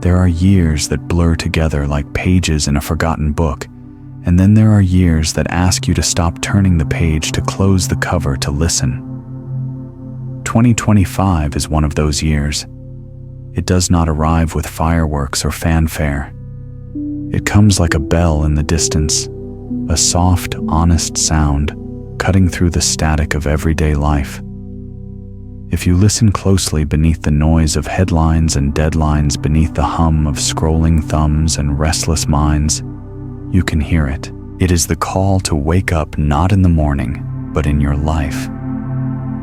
There are years that blur together like pages in a forgotten book, and then there are years that ask you to stop turning the page, to close the cover, to listen. 2025 is one of those years. It does not arrive with fireworks or fanfare. It comes like a bell in the distance, a soft, honest sound cutting through the static of everyday life. If you listen closely beneath the noise of headlines and deadlines, beneath the hum of scrolling thumbs and restless minds, you can hear it. It is the call to wake up, not in the morning, but in your life.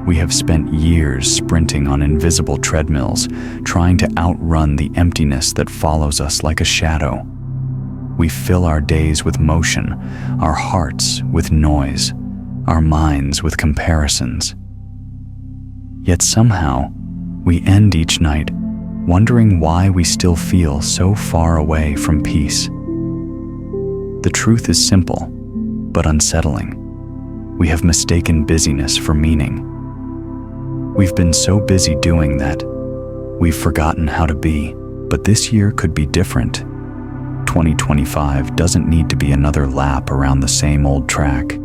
We have spent years sprinting on invisible treadmills, trying to outrun the emptiness that follows us like a shadow. We fill our days with motion, our hearts with noise, our minds with comparisons. Yet somehow, we end each night wondering why we still feel so far away from peace. The truth is simple, but unsettling. We have mistaken busyness for meaning. We've been so busy doing that, we've forgotten how to be. But this year could be different. 2025 doesn't need to be another lap around the same old track.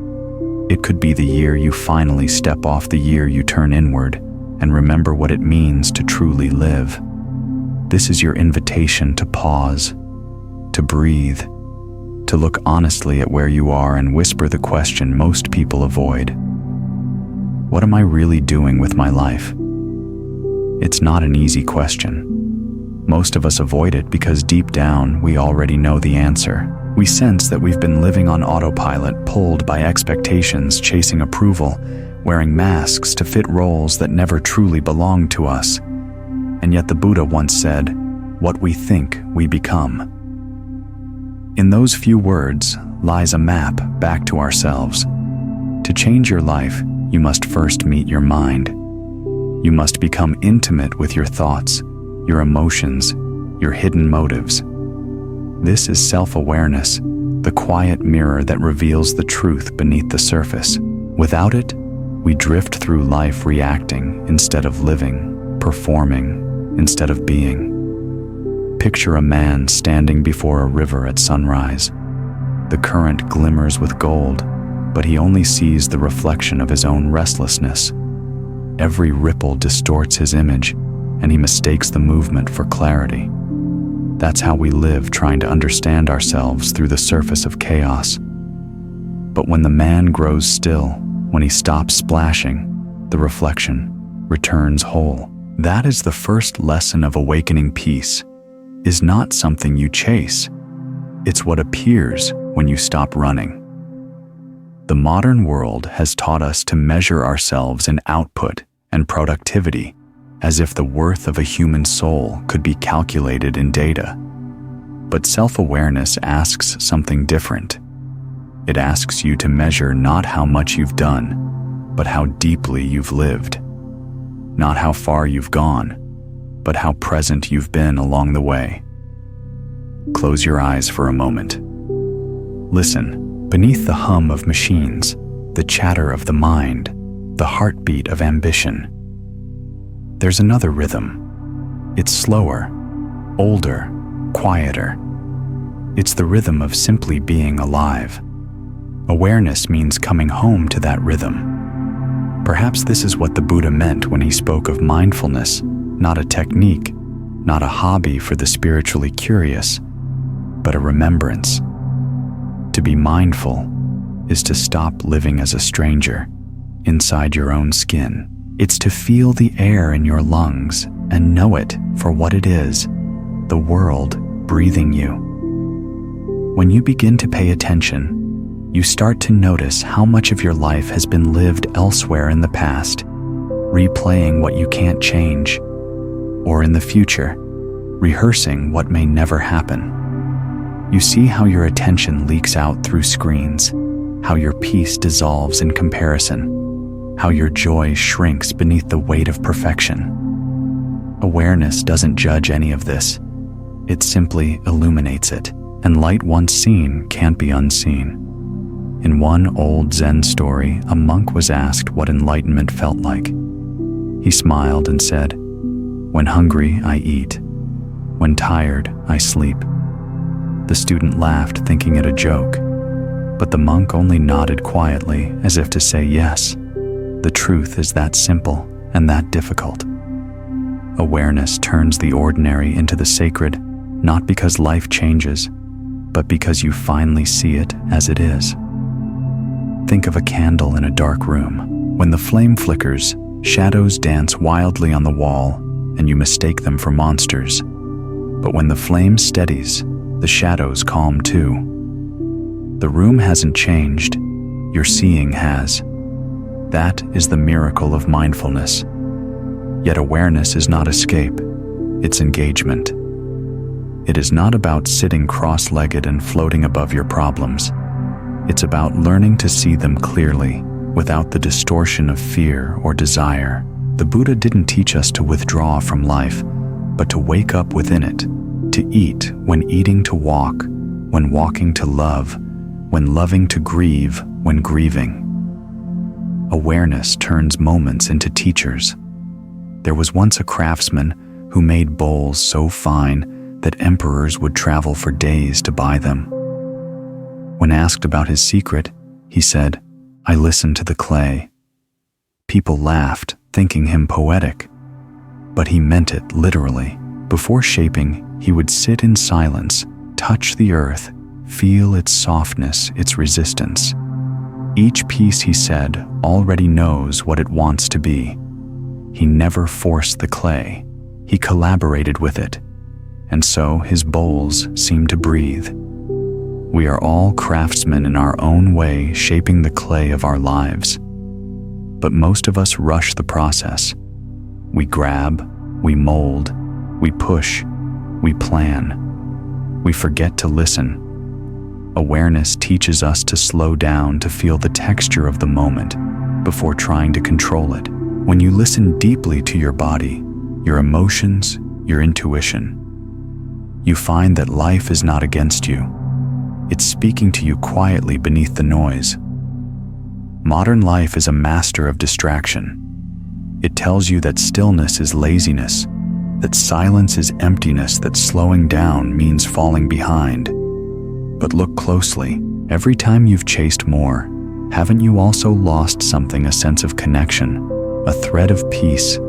It could be the year you finally step off, the year you turn inward and remember what it means to truly live. This is your invitation to pause, to breathe, to look honestly at where you are and whisper the question most people avoid. What am I really doing with my life? It's not an easy question. Most of us avoid it because deep down we already know the answer. We sense that we've been living on autopilot, pulled by expectations, chasing approval, wearing masks to fit roles that never truly belonged to us. And yet the Buddha once said, "What we think, we become." In those few words lies a map back to ourselves. To change your life, you must first meet your mind. You must become intimate with your thoughts, your emotions, your hidden motives. This is self-awareness, the quiet mirror that reveals the truth beneath the surface. Without it, we drift through life reacting instead of living, performing instead of being. Picture a man standing before a river at sunrise. The current glimmers with gold, but he only sees the reflection of his own restlessness. Every ripple distorts his image, and he mistakes the movement for clarity. That's how we live, trying to understand ourselves through the surface of chaos. But when the man grows still, when he stops splashing, the reflection returns whole. That is the first lesson of awakening. Peace is not something you chase. It's what appears when you stop running. The modern world has taught us to measure ourselves in output and productivity, as if the worth of a human soul could be calculated in data. But self-awareness asks something different. It asks you to measure not how much you've done, but how deeply you've lived. Not how far you've gone, but how present you've been along the way. Close your eyes for a moment. Listen, beneath the hum of machines, the chatter of the mind, the heartbeat of ambition, there's another rhythm. It's slower, older, quieter. It's the rhythm of simply being alive. Awareness means coming home to that rhythm. Perhaps this is what the Buddha meant when he spoke of mindfulness, not a technique, not a hobby for the spiritually curious, but a remembrance. To be mindful is to stop living as a stranger, inside your own skin. It's to feel the air in your lungs and know it for what it is, the world breathing you. When you begin to pay attention, you start to notice how much of your life has been lived elsewhere in the past, replaying what you can't change, or in the future, rehearsing what may never happen. You see how your attention leaks out through screens, how your peace dissolves in comparison, how your joy shrinks beneath the weight of perfection. Awareness doesn't judge any of this. It simply illuminates it, and light once seen can't be unseen. In one old Zen story, a monk was asked what enlightenment felt like. He smiled and said, "When hungry, I eat. When tired, I sleep." The student laughed, thinking it a joke, but the monk only nodded quietly, as if to say yes. The truth is that simple and that difficult. Awareness turns the ordinary into the sacred, not because life changes, but because you finally see it as it is. Think of a candle in a dark room. When the flame flickers, shadows dance wildly on the wall, and you mistake them for monsters. But when the flame steadies, the shadows calm too. The room hasn't changed, your seeing has. That is the miracle of mindfulness. Yet awareness is not escape, it's engagement. It is not about sitting cross-legged and floating above your problems. It's about learning to see them clearly, without the distortion of fear or desire. The Buddha didn't teach us to withdraw from life, but to wake up within it, to eat when eating to walk, when walking to love, when loving to grieve, when grieving. Awareness turns moments into teachers. There was once a craftsman who made bowls so fine that emperors would travel for days to buy them. When asked about his secret, he said, "I listen to the clay." People laughed, thinking him poetic, but he meant it literally. Before shaping, he would sit in silence, touch the earth, feel its softness, its resistance. Each piece, he said, already knows what it wants to be. He never forced the clay, he collaborated with it, and so his bowls seemed to breathe. We are all craftsmen in our own way, shaping the clay of our lives. But most of us rush the process. We grab, we mold, we push, we plan. We forget to listen. Awareness teaches us to slow down, to feel the texture of the moment before trying to control it. When you listen deeply to your body, your emotions, your intuition, you find that life is not against you. It's speaking to you quietly beneath the noise. Modern life is a master of distraction. It tells you that stillness is laziness, that silence is emptiness, that slowing down means falling behind. But look closely. Every time you've chased more, haven't you also lost something, a sense of connection, a thread of peace,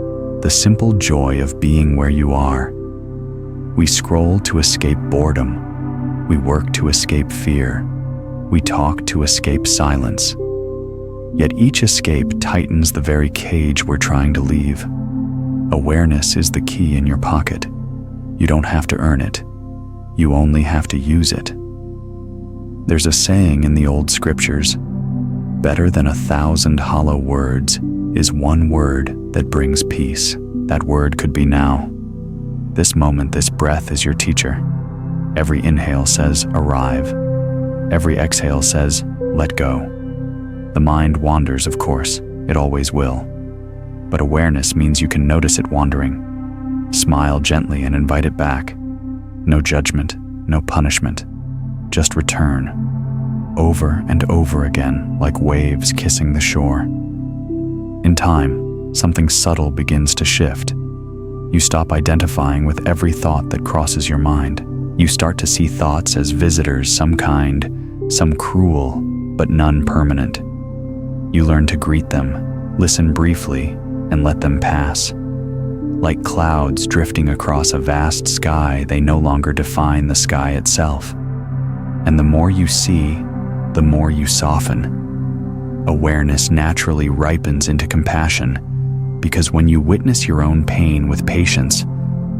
the simple joy of being where you are? We scroll to escape boredom. We work to escape fear. We talk to escape silence. Yet each escape tightens the very cage we're trying to leave. Awareness is the key in your pocket. You don't have to earn it. You only have to use it. There's a saying in the old scriptures, "Better than 1,000 hollow words is one word that brings peace." That word could be now. This moment, this breath is your teacher. Every inhale says, "Arrive." Every exhale says, "Let go." The mind wanders, of course. It always will. But awareness means you can notice it wandering. Smile gently and invite it back. No judgment, no punishment. Just return, over and over again, like waves kissing the shore. In time, something subtle begins to shift. You stop identifying with every thought that crosses your mind. You start to see thoughts as visitors, some kind, some cruel, but none permanent. You learn to greet them, listen briefly, and let them pass. Like clouds drifting across a vast sky, they no longer define the sky itself. And the more you see, the more you soften. Awareness naturally ripens into compassion, because when you witness your own pain with patience,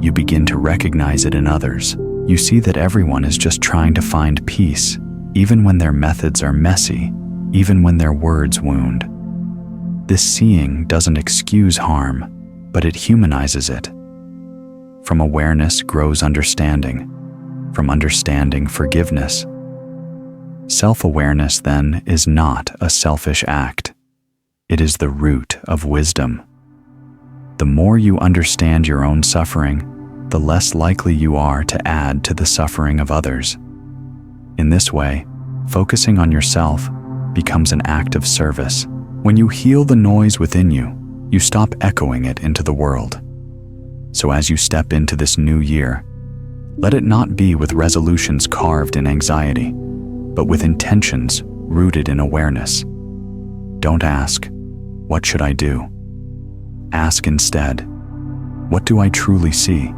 you begin to recognize it in others. You see that everyone is just trying to find peace, even when their methods are messy, even when their words wound. This seeing doesn't excuse harm, but it humanizes it. From awareness grows understanding. From understanding, forgiveness. Self-awareness, then, is not a selfish act. It is the root of wisdom. The more you understand your own suffering, the less likely you are to add to the suffering of others. In this way, focusing on yourself becomes an act of service. When you heal the noise within you, you stop echoing it into the world. So as you step into this new year, Let it not be with resolutions carved in anxiety, but with intentions rooted in awareness. Don't ask, "What should I do?" Ask instead, "What do I truly see?"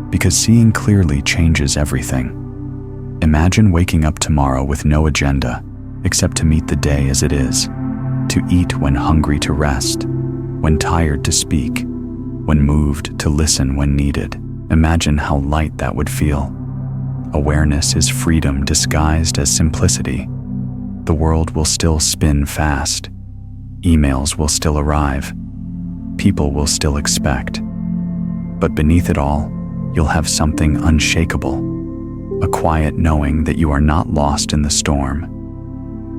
Because seeing clearly changes everything. Imagine waking up tomorrow with no agenda, except to meet the day as it is, to eat when hungry, to rest, when tired, to speak, when moved, to listen when needed. Imagine how light that would feel. Awareness is freedom disguised as simplicity. The world will still spin fast. Emails will still arrive. People will still expect. But beneath it all, you'll have something unshakable, a quiet knowing that you are not lost in the storm.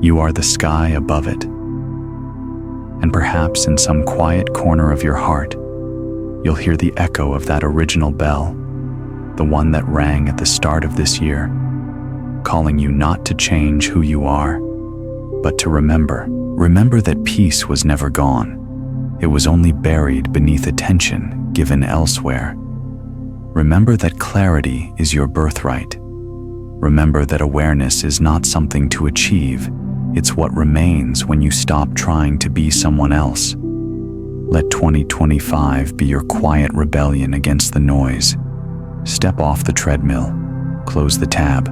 You are the sky above it. And perhaps in some quiet corner of your heart, you'll hear the echo of that original bell, the one that rang at the start of this year, calling you not to change who you are, but to remember. Remember that peace was never gone. It was only buried beneath attention given elsewhere. Remember that clarity is your birthright. Remember that awareness is not something to achieve. It's what remains when you stop trying to be someone else. Let 2025 be your quiet rebellion against the noise. Step off the treadmill, close the tab,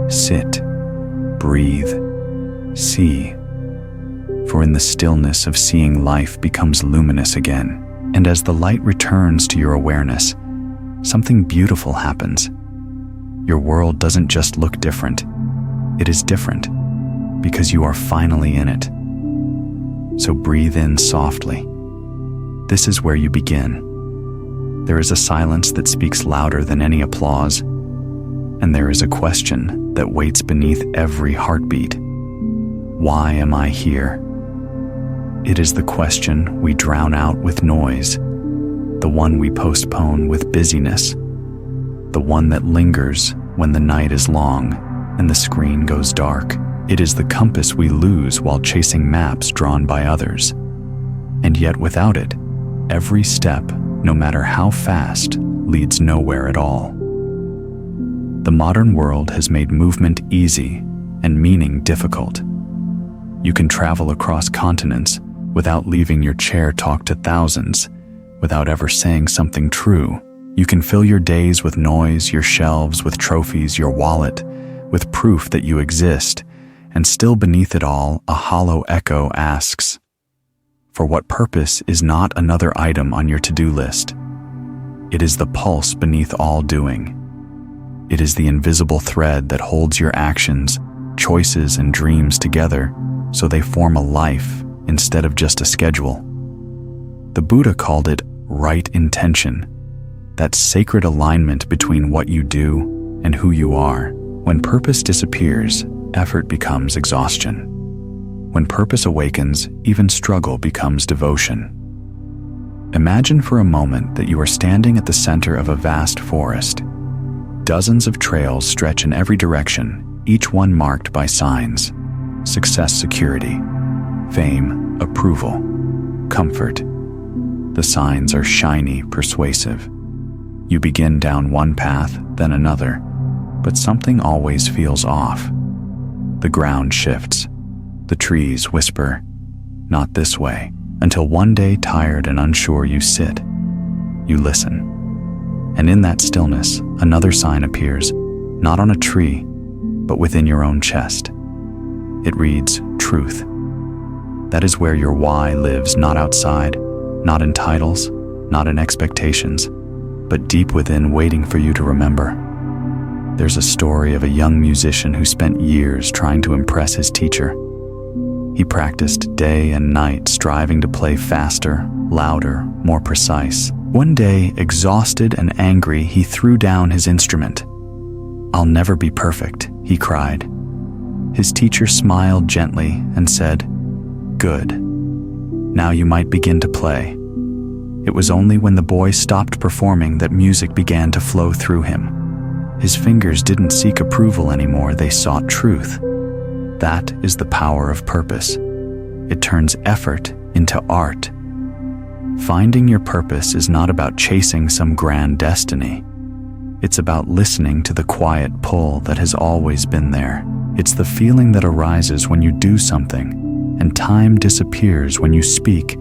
sit, breathe, see. For in the stillness of seeing, life becomes luminous again. And as the light returns to your awareness, something beautiful happens. Your world doesn't just look different. It is different because you are finally in it. So breathe in softly. This is where you begin. There is a silence that speaks louder than any applause, and there is a question that waits beneath every heartbeat. Why am I here? It is the question we drown out with noise, the one we postpone with busyness, the one that lingers when the night is long and the screen goes dark. It is the compass we lose while chasing maps drawn by others. And yet without it, every step, no matter how fast, leads nowhere at all. The modern world has made movement easy and meaning difficult. You can travel across continents without leaving your chair, talk to thousands without ever saying something true. You can fill your days with noise, your shelves with trophies, your wallet with proof that you exist, and still beneath it all, a hollow echo asks, for what purpose is not another item on your to-do list? It is the pulse beneath all doing. It is the invisible thread that holds your actions, choices, and dreams together so they form a life instead of just a schedule. The Buddha called it right intention, that sacred alignment between what you do and who you are. When purpose disappears, effort becomes exhaustion. When purpose awakens, even struggle becomes devotion. Imagine for a moment that you are standing at the center of a vast forest. Dozens of trails stretch in every direction, each one marked by signs: success, security, fame, approval, comfort. The signs are shiny, persuasive. You begin down one path, then another, but something always feels off. The ground shifts. The trees whisper, "Not this way," until one day, tired and unsure, you sit. You listen. And in that stillness, another sign appears, not on a tree, but within your own chest. It reads, truth. That is where your why lives, not outside, not in titles, not in expectations, but deep within, waiting for you to remember. There's a story of a young musician who spent years trying to impress his teacher. He practiced day and night, striving to play faster, louder, more precise. One day, exhausted and angry, he threw down his instrument. "I'll never be perfect," he cried. His teacher smiled gently and said, "Good. Now you might begin to play." It was only when the boy stopped performing that music began to flow through him. His fingers didn't seek approval anymore, they sought truth. That is the power of purpose. It turns effort into art. Finding your purpose is not about chasing some grand destiny. It's about listening to the quiet pull that has always been there. It's the feeling that arises when you do something, and time disappears when you speak,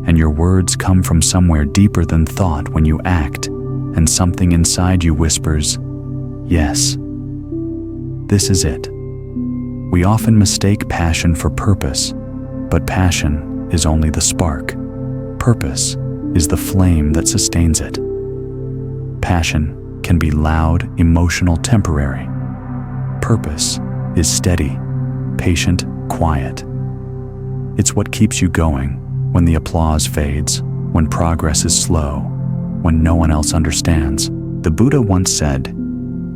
and your words come from somewhere deeper than thought when you act, and something inside you whispers, "Yes, this is it." We often mistake passion for purpose, but passion is only the spark. Purpose is the flame that sustains it. Passion can be loud, emotional, temporary. Purpose is steady, patient, quiet. It's what keeps you going when the applause fades, when progress is slow, when no one else understands. The Buddha once said,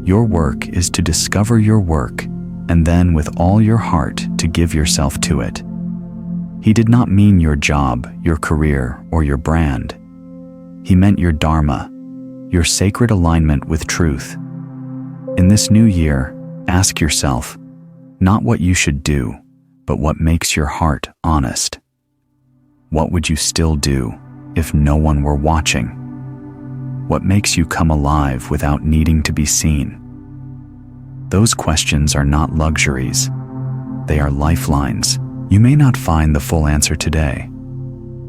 "Your work is to discover your work, and then with all your heart to give yourself to it." He did not mean your job, your career, or your brand. He meant your dharma, your sacred alignment with truth. In this new year, ask yourself, not what you should do, but what makes your heart honest. What would you still do if no one were watching? What makes you come alive without needing to be seen? Those questions are not luxuries. They are lifelines. You may not find the full answer today,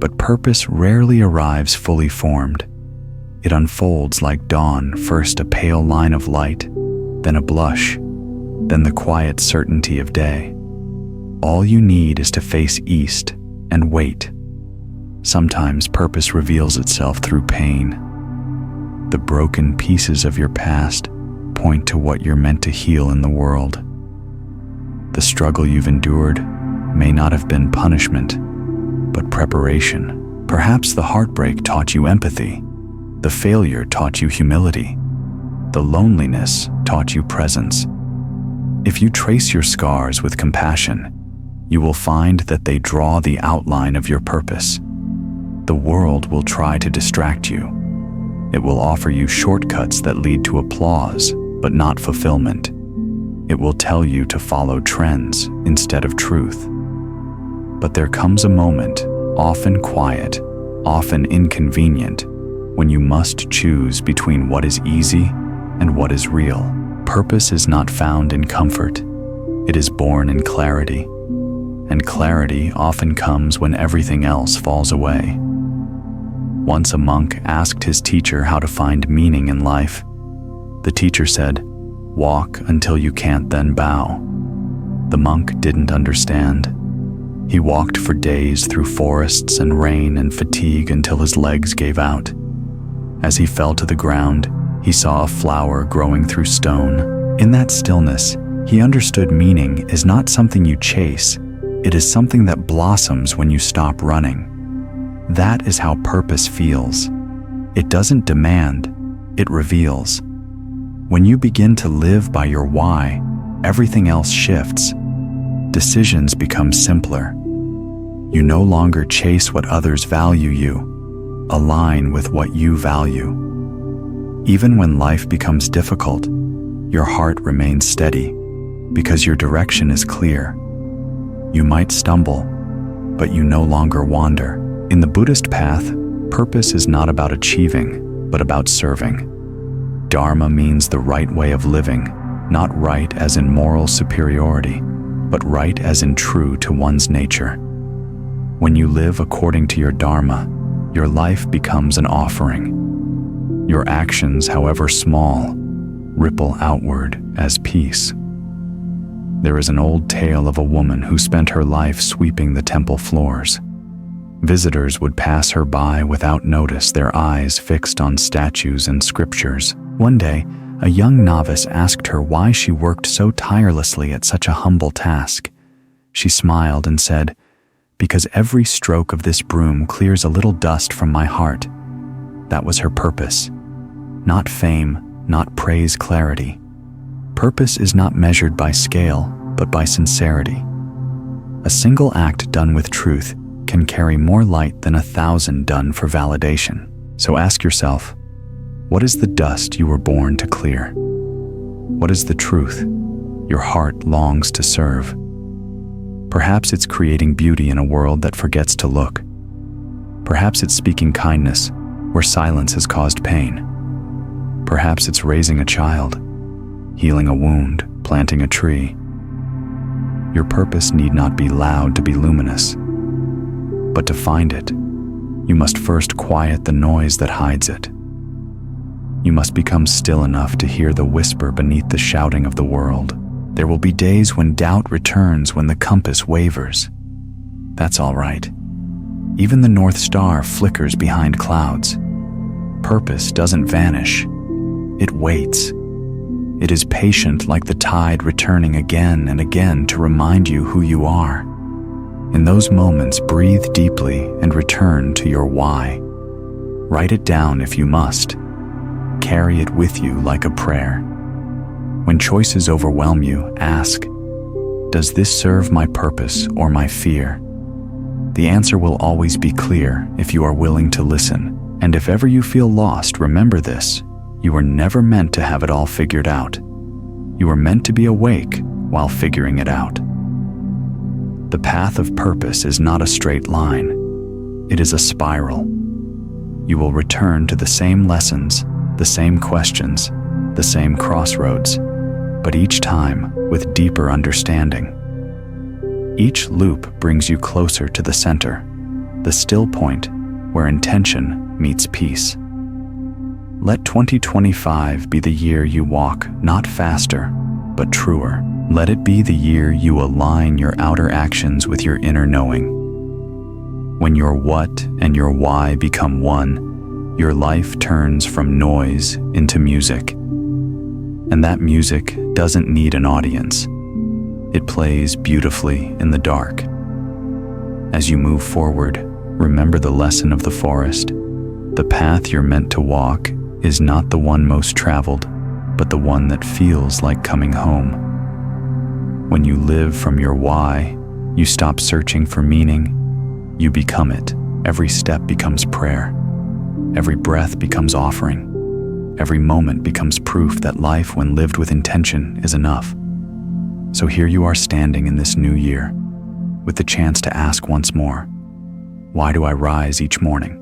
but purpose rarely arrives fully formed. It unfolds like dawn, first a pale line of light, then a blush, then the quiet certainty of day. All you need is to face east and wait. Sometimes purpose reveals itself through pain. The broken pieces of your past point to what you're meant to heal in the world. The struggle you've endured may not have been punishment, but preparation. Perhaps the heartbreak taught you empathy. The failure taught you humility. The loneliness taught you presence. If you trace your scars with compassion, you will find that they draw the outline of your purpose. The world will try to distract you. It will offer you shortcuts that lead to applause, but not fulfillment. It will tell you to follow trends instead of truth. But there comes a moment, often quiet, often inconvenient, when you must choose between what is easy and what is real. Purpose is not found in comfort. It is born in clarity. And clarity often comes when everything else falls away. Once a monk asked his teacher how to find meaning in life. The teacher said, "Walk until you can't, then bow." The monk didn't understand. He walked for days through forests and rain and fatigue until his legs gave out. As he fell to the ground, he saw a flower growing through stone. In that stillness, he understood meaning is not something you chase. It is something that blossoms when you stop running. That is how purpose feels. It doesn't demand, it reveals. When you begin to live by your why, everything else shifts. Decisions become simpler. You no longer chase what others value you. Align with what you value. Even when life becomes difficult, your heart remains steady because your direction is clear. You might stumble, but you no longer wander. In the Buddhist path, purpose is not about achieving, but about serving. Dharma means the right way of living, not right as in moral superiority, but right as in true to one's nature. When you live according to your dharma, your life becomes an offering. Your actions, however small, ripple outward as peace. There is an old tale of a woman who spent her life sweeping the temple floors. Visitors would pass her by without notice, their eyes fixed on statues and scriptures. One day, a young novice asked her why she worked so tirelessly at such a humble task. She smiled and said, "Because every stroke of this broom clears a little dust from my heart." That was her purpose. Not fame, not praise, clarity. Purpose is not measured by scale, but by sincerity. A single act done with truth can carry more light than 1,000 done for validation. So ask yourself, what is the dust you were born to clear? What is the truth your heart longs to serve? Perhaps it's creating beauty in a world that forgets to look. Perhaps it's speaking kindness where silence has caused pain. Perhaps it's raising a child, healing a wound, planting a tree. Your purpose need not be loud to be luminous. But to find it, you must first quiet the noise that hides it. You must become still enough to hear the whisper beneath the shouting of the world. There will be days when doubt returns, when the compass wavers. That's all right. Even the North Star flickers behind clouds. Purpose doesn't vanish. It waits. It is patient, like the tide returning again and again to remind you who you are. In those moments, breathe deeply and return to your why. Write it down if you must. Carry it with you like a prayer. When choices overwhelm you, ask, does this serve my purpose or my fear? The answer will always be clear if you are willing to listen. And if ever you feel lost, remember this: you were never meant to have it all figured out. You were meant to be awake while figuring it out. The path of purpose is not a straight line. It is a spiral. You will return to the same lessons, the same questions, the same crossroads, but each time with deeper understanding. Each loop brings you closer to the center, the still point where intention meets peace. Let 2025 be the year you walk not faster, but truer. Let it be the year you align your outer actions with your inner knowing. When your what and your why become one, your life turns from noise into music. And that music doesn't need an audience. It plays beautifully in the dark. As you move forward, remember the lesson of the forest. The path you're meant to walk is not the one most traveled, but the one that feels like coming home. When you live from your why, you stop searching for meaning, you become it. Every step becomes prayer. Every breath becomes offering. Every moment becomes proof that life, when lived with intention, is enough. So here you are standing in this new year, with the chance to ask once more, why do I rise each morning?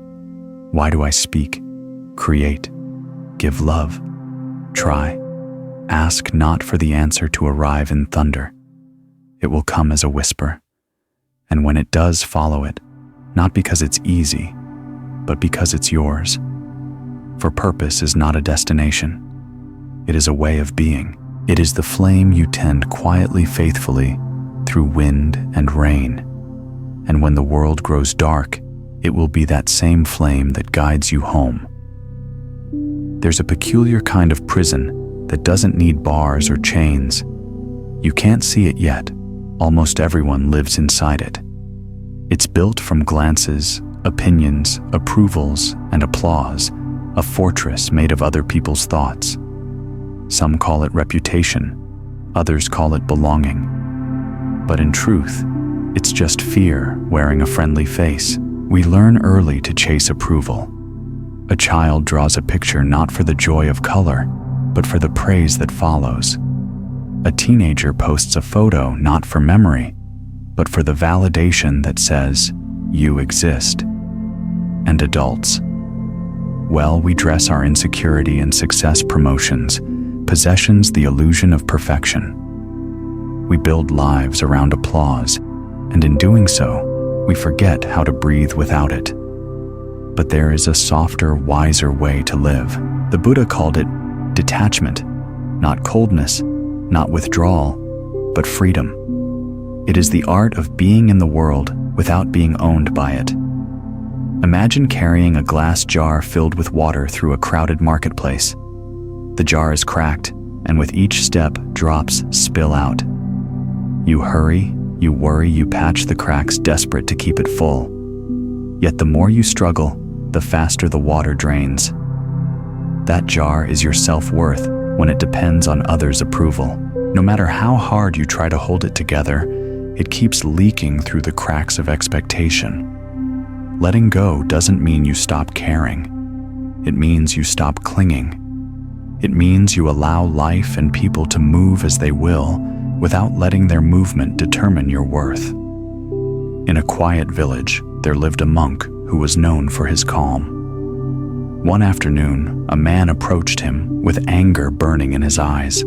Why do I speak, create, give love, try? Ask not for the answer to arrive in thunder. It will come as a whisper. And when it does, follow it, not because it's easy, but because it's yours. For purpose is not a destination. It is a way of being. It is the flame you tend quietly, faithfully, through wind and rain. And when the world grows dark, it will be that same flame that guides you home. There's a peculiar kind of prison that doesn't need bars or chains. You can't see it yet. Almost everyone lives inside it. It's built from glances, opinions, approvals, and applause, a fortress made of other people's thoughts. Some call it reputation, others call it belonging. But in truth, it's just fear wearing a friendly face. We learn early to chase approval. A child draws a picture not for the joy of color, but for the praise that follows. A teenager posts a photo not for memory, but for the validation that says, you exist. And adults, well, we dress our insecurity in success promotions, possessions, the illusion of perfection. We build lives around applause, and in doing so, we forget how to breathe without it. But there is a softer, wiser way to live. The Buddha called it detachment, not coldness, not withdrawal, but freedom. It is the art of being in the world without being owned by it. Imagine carrying a glass jar filled with water through a crowded marketplace. The jar is cracked, and with each step, drops spill out. You hurry, you worry, you patch the cracks, desperate to keep it full. Yet the more you struggle, the faster the water drains. That jar is your self-worth when it depends on others' approval. No matter how hard you try to hold it together, it keeps leaking through the cracks of expectation. Letting go doesn't mean you stop caring. It means you stop clinging. It means you allow life and people to move as they will, without letting their movement determine your worth. In a quiet village, there lived a monk who was known for his calm. One afternoon, a man approached him with anger burning in his eyes.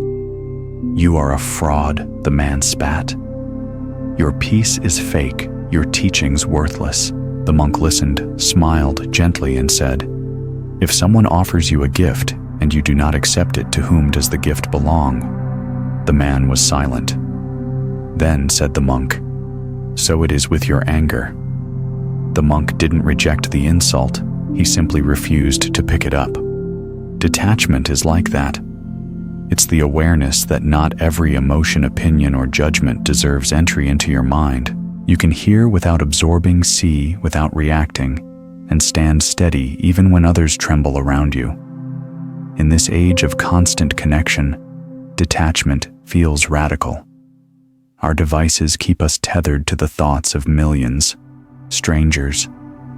"You are a fraud," the man spat. "Your peace is fake, your teaching's worthless." The monk listened, smiled gently, and said, "If someone offers you a gift and you do not accept it, to whom does the gift belong?" The man was silent. Then said the monk, "So it is with your anger." The monk didn't reject the insult, he simply refused to pick it up. Detachment is like that. It's the awareness that not every emotion, opinion, or judgment deserves entry into your mind. You can hear without absorbing, see without reacting, and stand steady even when others tremble around you. In this age of constant connection, detachment feels radical. Our devices keep us tethered to the thoughts of millions, strangers,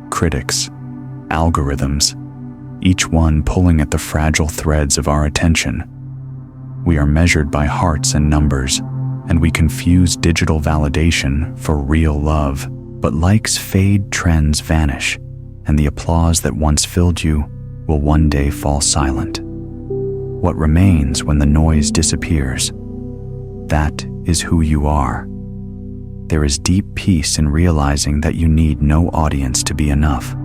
critics, algorithms, each one pulling at the fragile threads of our attention. We are measured by hearts and numbers, and we confuse digital validation for real love. But likes fade, trends vanish, and the applause that once filled you will one day fall silent. What remains when the noise disappears? That is who you are. There is deep peace in realizing that you need no audience to be enough.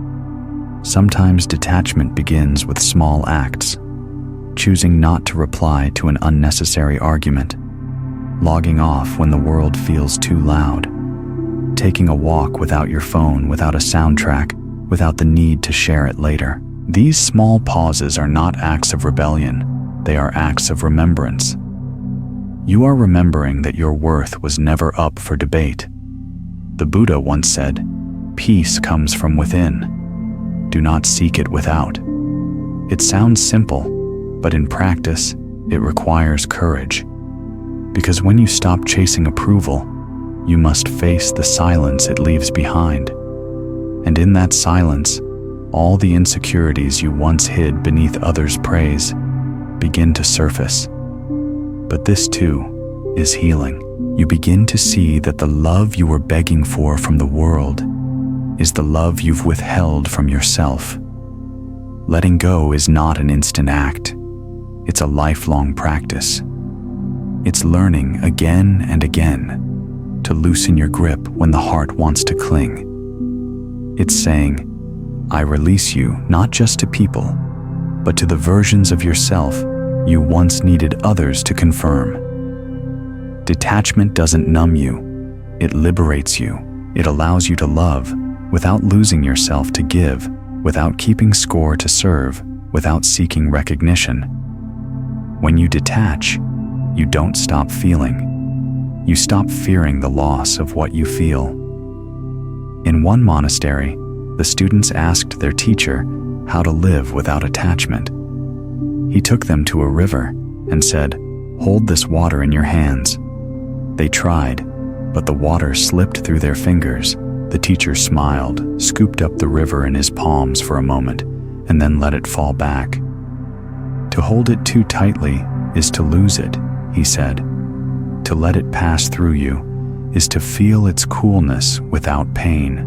Sometimes detachment begins with small acts, choosing not to reply to an unnecessary argument, logging off when the world feels too loud, taking a walk without your phone, without a soundtrack, without the need to share it later. These small pauses are not acts of rebellion, they are acts of remembrance. You are remembering that your worth was never up for debate. The Buddha once said, "Peace comes from within. Do not seek it without." It sounds simple, but in practice, it requires courage. Because when you stop chasing approval, you must face the silence it leaves behind. And in that silence, all the insecurities you once hid beneath others' praise begin to surface. But this too is healing. You begin to see that the love you were begging for from the world is the love you've withheld from yourself. Letting go is not an instant act. It's a lifelong practice. It's learning again and again to loosen your grip when the heart wants to cling. It's saying, "I release you not just to people, but to the versions of yourself you once needed others to confirm." Detachment doesn't numb you, it liberates you. It allows you to love without losing yourself to give, without keeping score to serve, without seeking recognition. When you detach, you don't stop feeling. You stop fearing the loss of what you feel. In one monastery, the students asked their teacher how to live without attachment. He took them to a river and said, "Hold this water in your hands." They tried, but the water slipped through their fingers. The teacher smiled, scooped up the river in his palms for a moment, and then let it fall back. "To hold it too tightly is to lose it," he said. "To let it pass through you is to feel its coolness without pain.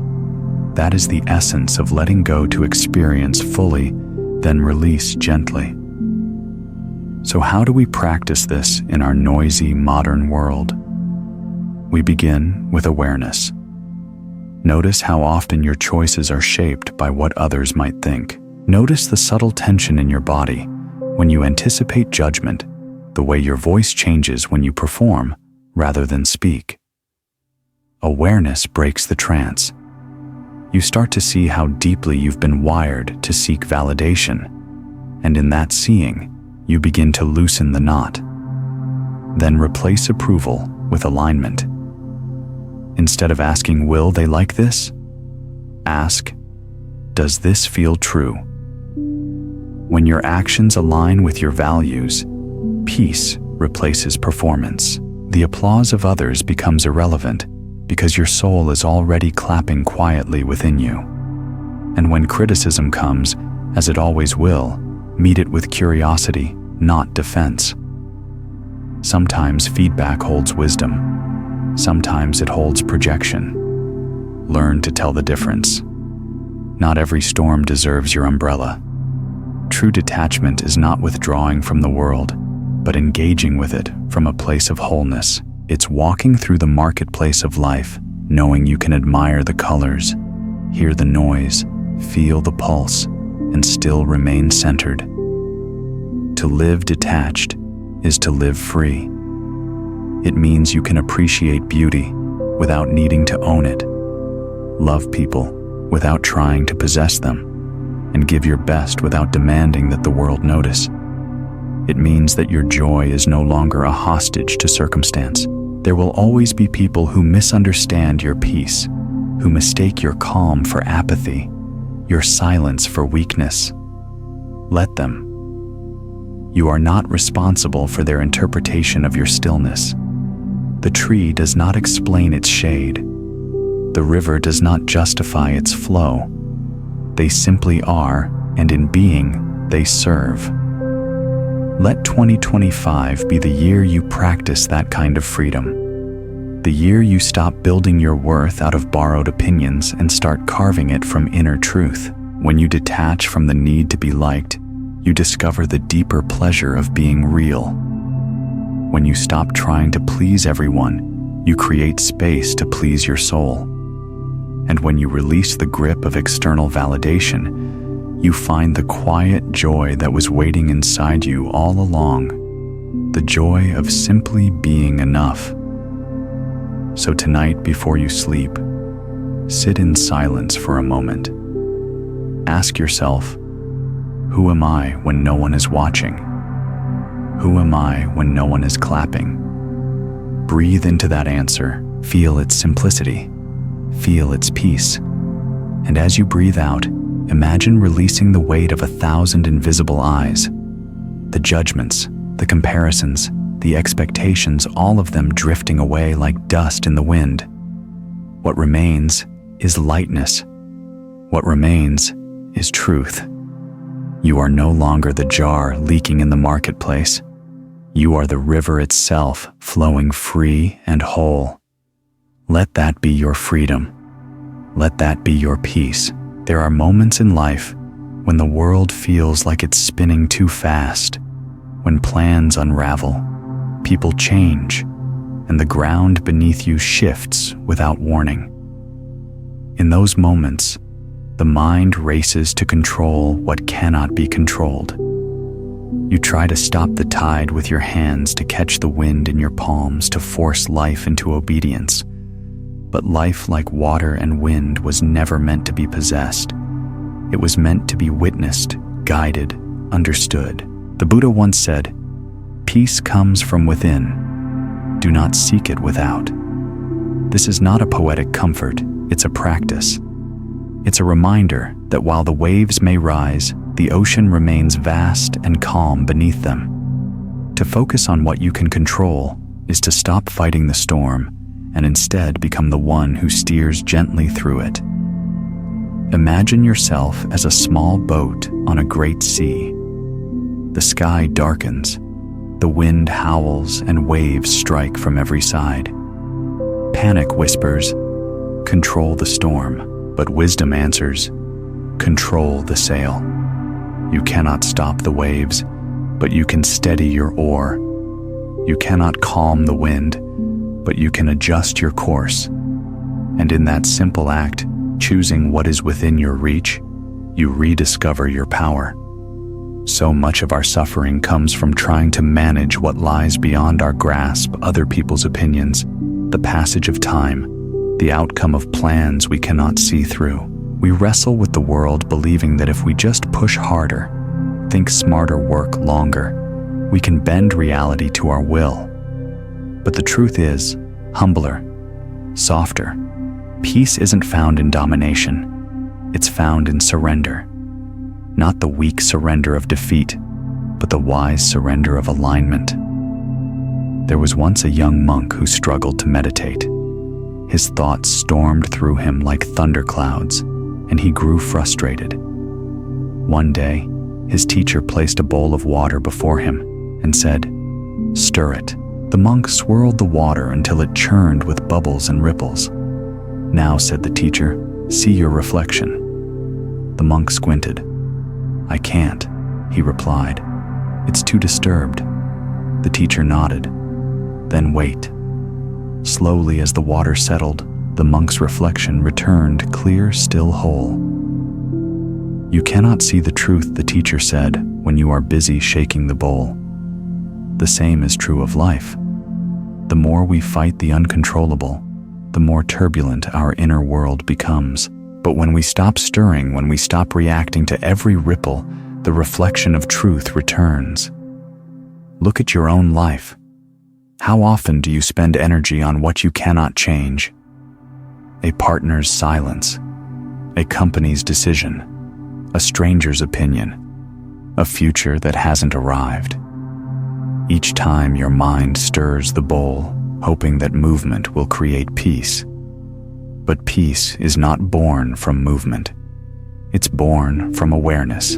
That is the essence of letting go, to experience fully, then release gently." So how do we practice this in our noisy modern world? We begin with awareness. Notice how often your choices are shaped by what others might think. Notice the subtle tension in your body when you anticipate judgment, the way your voice changes when you perform rather than speak. Awareness breaks the trance. You start to see how deeply you've been wired to seek validation, and in that seeing, you begin to loosen the knot. Then replace approval with alignment. Instead of asking, "Will they like this?" ask, "Does this feel true?" When your actions align with your values, peace replaces performance. The applause of others becomes irrelevant because your soul is already clapping quietly within you. And when criticism comes, as it always will, meet it with curiosity, not defense. Sometimes feedback holds wisdom. Sometimes it holds projection. Learn to tell the difference. Not every storm deserves your umbrella. True detachment is not withdrawing from the world, but engaging with it from a place of wholeness. It's walking through the marketplace of life, knowing you can admire the colors, hear the noise, feel the pulse, and still remain centered. To live detached is to live free. It means you can appreciate beauty without needing to own it, love people without trying to possess them, and give your best without demanding that the world notice. It means that your joy is no longer a hostage to circumstance. There will always be people who misunderstand your peace, who mistake your calm for apathy, your silence for weakness. Let them. You are not responsible for their interpretation of your stillness. The tree does not explain its shade. The river does not justify its flow. They simply are, and in being, they serve. Let 2025 be the year you practice that kind of freedom. The year you stop building your worth out of borrowed opinions and start carving it from inner truth. When you detach from the need to be liked, you discover the deeper pleasure of being real. When you stop trying to please everyone, you create space to please your soul. And when you release the grip of external validation, you find the quiet joy that was waiting inside you all along, the joy of simply being enough. So tonight, before you sleep, sit in silence for a moment. Ask yourself, who am I when no one is watching? Who am I when no one is clapping? Breathe into that answer, feel its simplicity, feel its peace. And as you breathe out, imagine releasing the weight of 1,000 invisible eyes. The judgments, the comparisons, the expectations, all of them drifting away like dust in the wind. What remains is lightness. What remains is truth. You are no longer the jar leaking in the marketplace. You are the river itself, flowing free and whole. Let that be your freedom. Let that be your peace. There are moments in life when the world feels like it's spinning too fast, when plans unravel, people change, and the ground beneath you shifts without warning. In those moments, the mind races to control what cannot be controlled. You try to stop the tide with your hands, to catch the wind in your palms, to force life into obedience. But life, like water and wind, was never meant to be possessed. It was meant to be witnessed, guided, understood. The Buddha once said, "Peace comes from within. Do not seek it without." This is not a poetic comfort, it's a practice. It's a reminder that while the waves may rise, the ocean remains vast and calm beneath them. To focus on what you can control is to stop fighting the storm and instead become the one who steers gently through it. Imagine yourself as a small boat on a great sea. The sky darkens, the wind howls, and waves strike from every side. Panic whispers, "Control the storm," but wisdom answers, "Control the sail." You cannot stop the waves, but you can steady your oar. You cannot calm the wind, but you can adjust your course. And in that simple act, choosing what is within your reach, you rediscover your power. So much of our suffering comes from trying to manage what lies beyond our grasp: other people's opinions, the passage of time, the outcome of plans we cannot see through. We wrestle with the world, believing that if we just push harder, think smarter, work longer, we can bend reality to our will. But the truth is, humbler, softer. Peace isn't found in domination. It's found in surrender. Not the weak surrender of defeat, but the wise surrender of alignment. There was once a young monk who struggled to meditate. His thoughts stormed through him like thunderclouds, and he grew frustrated. One day, his teacher placed a bowl of water before him and said, "Stir it." The monk swirled the water until it churned with bubbles and ripples. "Now," said the teacher, "see your reflection." The monk squinted. "I can't." he replied. "It's too disturbed." The teacher nodded. "Then wait." Slowly, as the water settled, the monk's reflection returned clear, still whole. "You cannot see the truth," the teacher said, "when you are busy shaking the bowl." The same is true of life. The more we fight the uncontrollable, the more turbulent our inner world becomes. But when we stop stirring, when we stop reacting to every ripple, the reflection of truth returns. Look at your own life. How often do you spend energy on what you cannot change? A partner's silence, a company's decision, a stranger's opinion, a future that hasn't arrived. Each time your mind stirs the bowl, hoping that movement will create peace. But peace is not born from movement. It's born from awareness.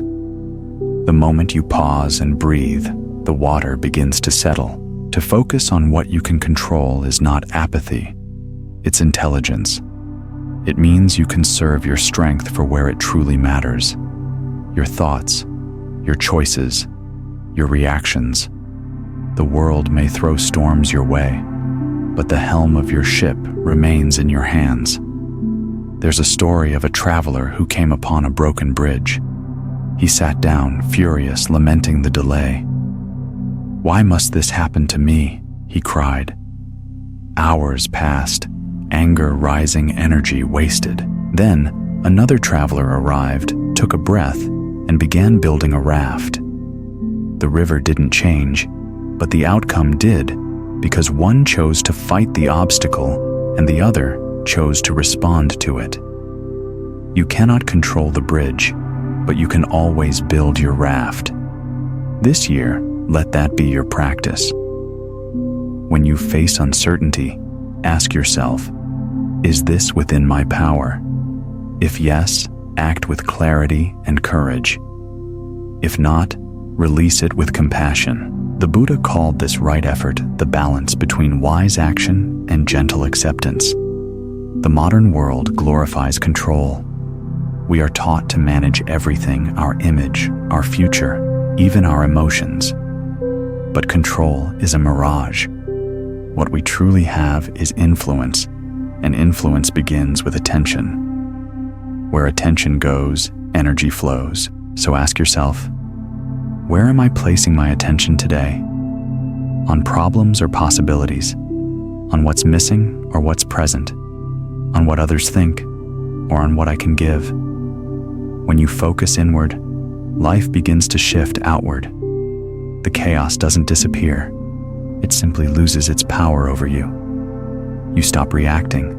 The moment you pause and breathe, the water begins to settle. To focus on what you can control is not apathy, it's intelligence. It means you conserve your strength for where it truly matters. Your thoughts, your choices, your reactions. The world may throw storms your way, but the helm of your ship remains in your hands. There's a story of a traveler who came upon a broken bridge. He sat down, furious, lamenting the delay. "Why must this happen to me?" he cried. Hours passed, anger rising, energy wasted. Then, another traveler arrived, took a breath, and began building a raft. The river didn't change, but the outcome did, because one chose to fight the obstacle and the other chose to respond to it. You cannot control the bridge, but you can always build your raft. This year, let that be your practice. When you face uncertainty, ask yourself, is this within my power? If yes, act with clarity and courage. If not, release it with compassion. The Buddha called this right effort the balance between wise action and gentle acceptance. The modern world glorifies control. We are taught to manage everything, our image, our future, even our emotions. But control is a mirage. What we truly have is influence, and influence begins with attention. Where attention goes, energy flows. So ask yourself, where am I placing my attention today? On problems or possibilities? On what's missing or what's present? On what others think or on what I can give? When you focus inward, life begins to shift outward. The chaos doesn't disappear. It simply loses its power over you. You stop reacting,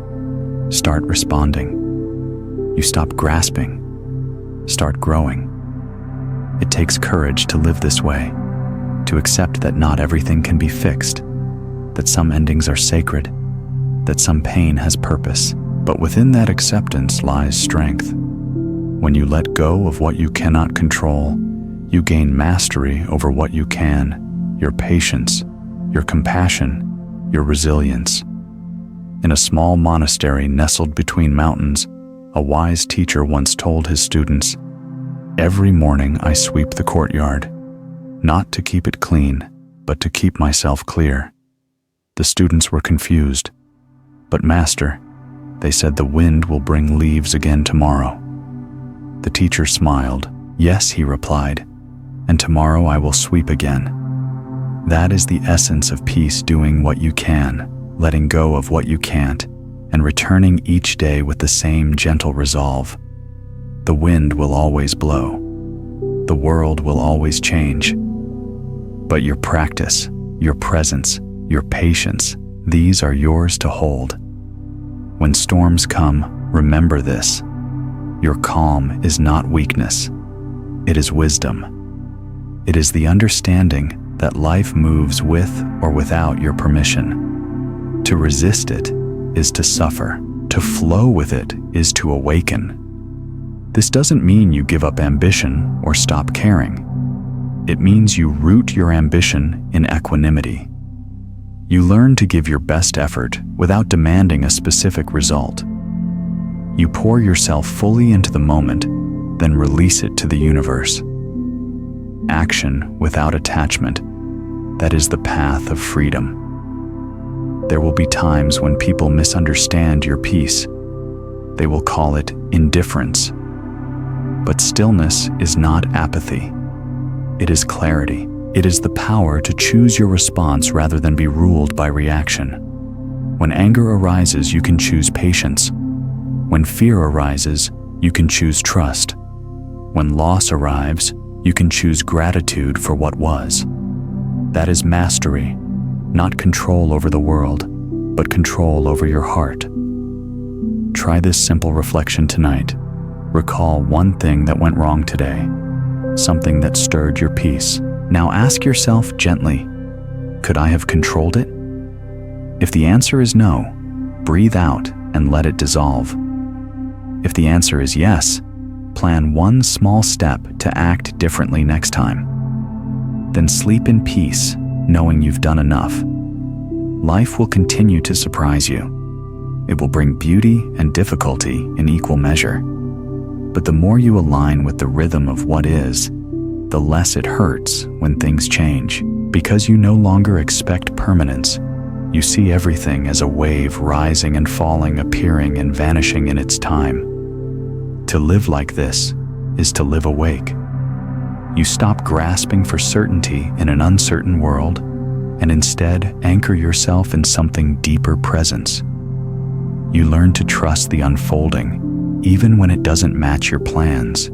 start responding. You stop grasping, start growing. It takes courage to live this way, to accept that not everything can be fixed, that some endings are sacred, that some pain has purpose. But within that acceptance lies strength. When you let go of what you cannot control, you gain mastery over what you can, your patience, your compassion, your resilience. In a small monastery nestled between mountains, a wise teacher once told his students, "Every morning I sweep the courtyard, not to keep it clean, but to keep myself clear." The students were confused. "But Master," they said, "the wind will bring leaves again tomorrow." The teacher smiled. "Yes," he replied, "and tomorrow I will sweep again." That is the essence of peace, doing what you can, letting go of what you can't, and returning each day with the same gentle resolve. The wind will always blow. The world will always change. But your practice, your presence, your patience, these are yours to hold. When storms come, remember this. Your calm is not weakness. It is wisdom. It is the understanding that life moves with or without your permission. To resist it is to suffer. To flow with it is to awaken. This doesn't mean you give up ambition or stop caring. It means you root your ambition in equanimity. You learn to give your best effort without demanding a specific result. You pour yourself fully into the moment, then release it to the universe. action without attachment, that is the path of freedom. There will be times when people misunderstand your peace. They will call it indifference. But stillness is not apathy. It is clarity. It is the power to choose your response rather than be ruled by reaction. When anger arises, you can choose patience. When fear arises, you can choose trust. When loss arrives, you can choose gratitude for what was. That is mastery, not control over the world, but control over your heart. Try this simple reflection tonight. Recall one thing that went wrong today, something that stirred your peace. Now ask yourself gently, could I have controlled it? If the answer is no, breathe out and let it dissolve. If the answer is yes, plan one small step to act differently next time. Then sleep in peace, knowing you've done enough. Life will continue to surprise you. It will bring beauty and difficulty in equal measure. But the more you align with the rhythm of what is, the less it hurts when things change. Because you no longer expect permanence, you see everything as a wave rising and falling, appearing and vanishing in its time. To live like this is to live awake. You stop grasping for certainty in an uncertain world and instead anchor yourself in something deeper presence. You learn to trust the unfolding, even when it doesn't match your plans.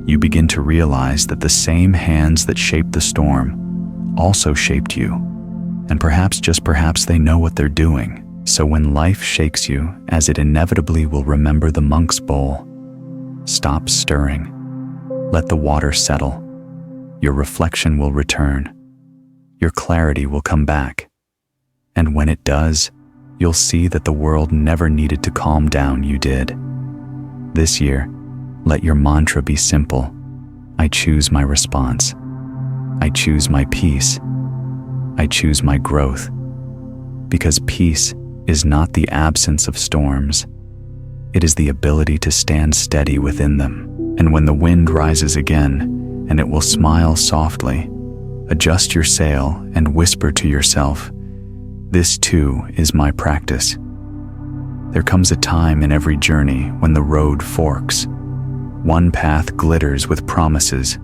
You begin to realize that the same hands that shaped the storm also shaped you, and perhaps, just perhaps, they know what they're doing. So when life shakes you, as it inevitably will, remember the monk's bowl. Stop stirring. Let the water settle. Your reflection will return. Your clarity will come back. And when it does, you'll see that the world never needed to calm down, you did. This year, let your mantra be simple. I choose my response. I choose my peace. I choose my growth. Because peace is not the absence of storms. It is the ability to stand steady within them. And when the wind rises again, and it will smile softly, adjust your sail and whisper to yourself, this too is my practice. There comes a time in every journey when the road forks. One path glitters with promises,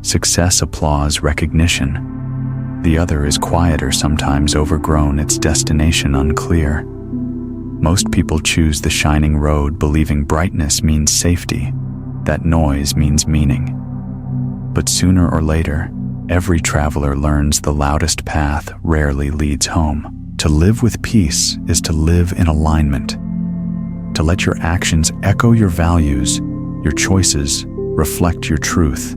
success, applause, recognition. The other is quieter, sometimes overgrown, its destination unclear. Most people choose the shining road, believing brightness means safety, that noise means meaning. But sooner or later, every traveler learns the loudest path rarely leads home. To live with peace is to live in alignment, to let your actions echo your values, your choices reflect your truth.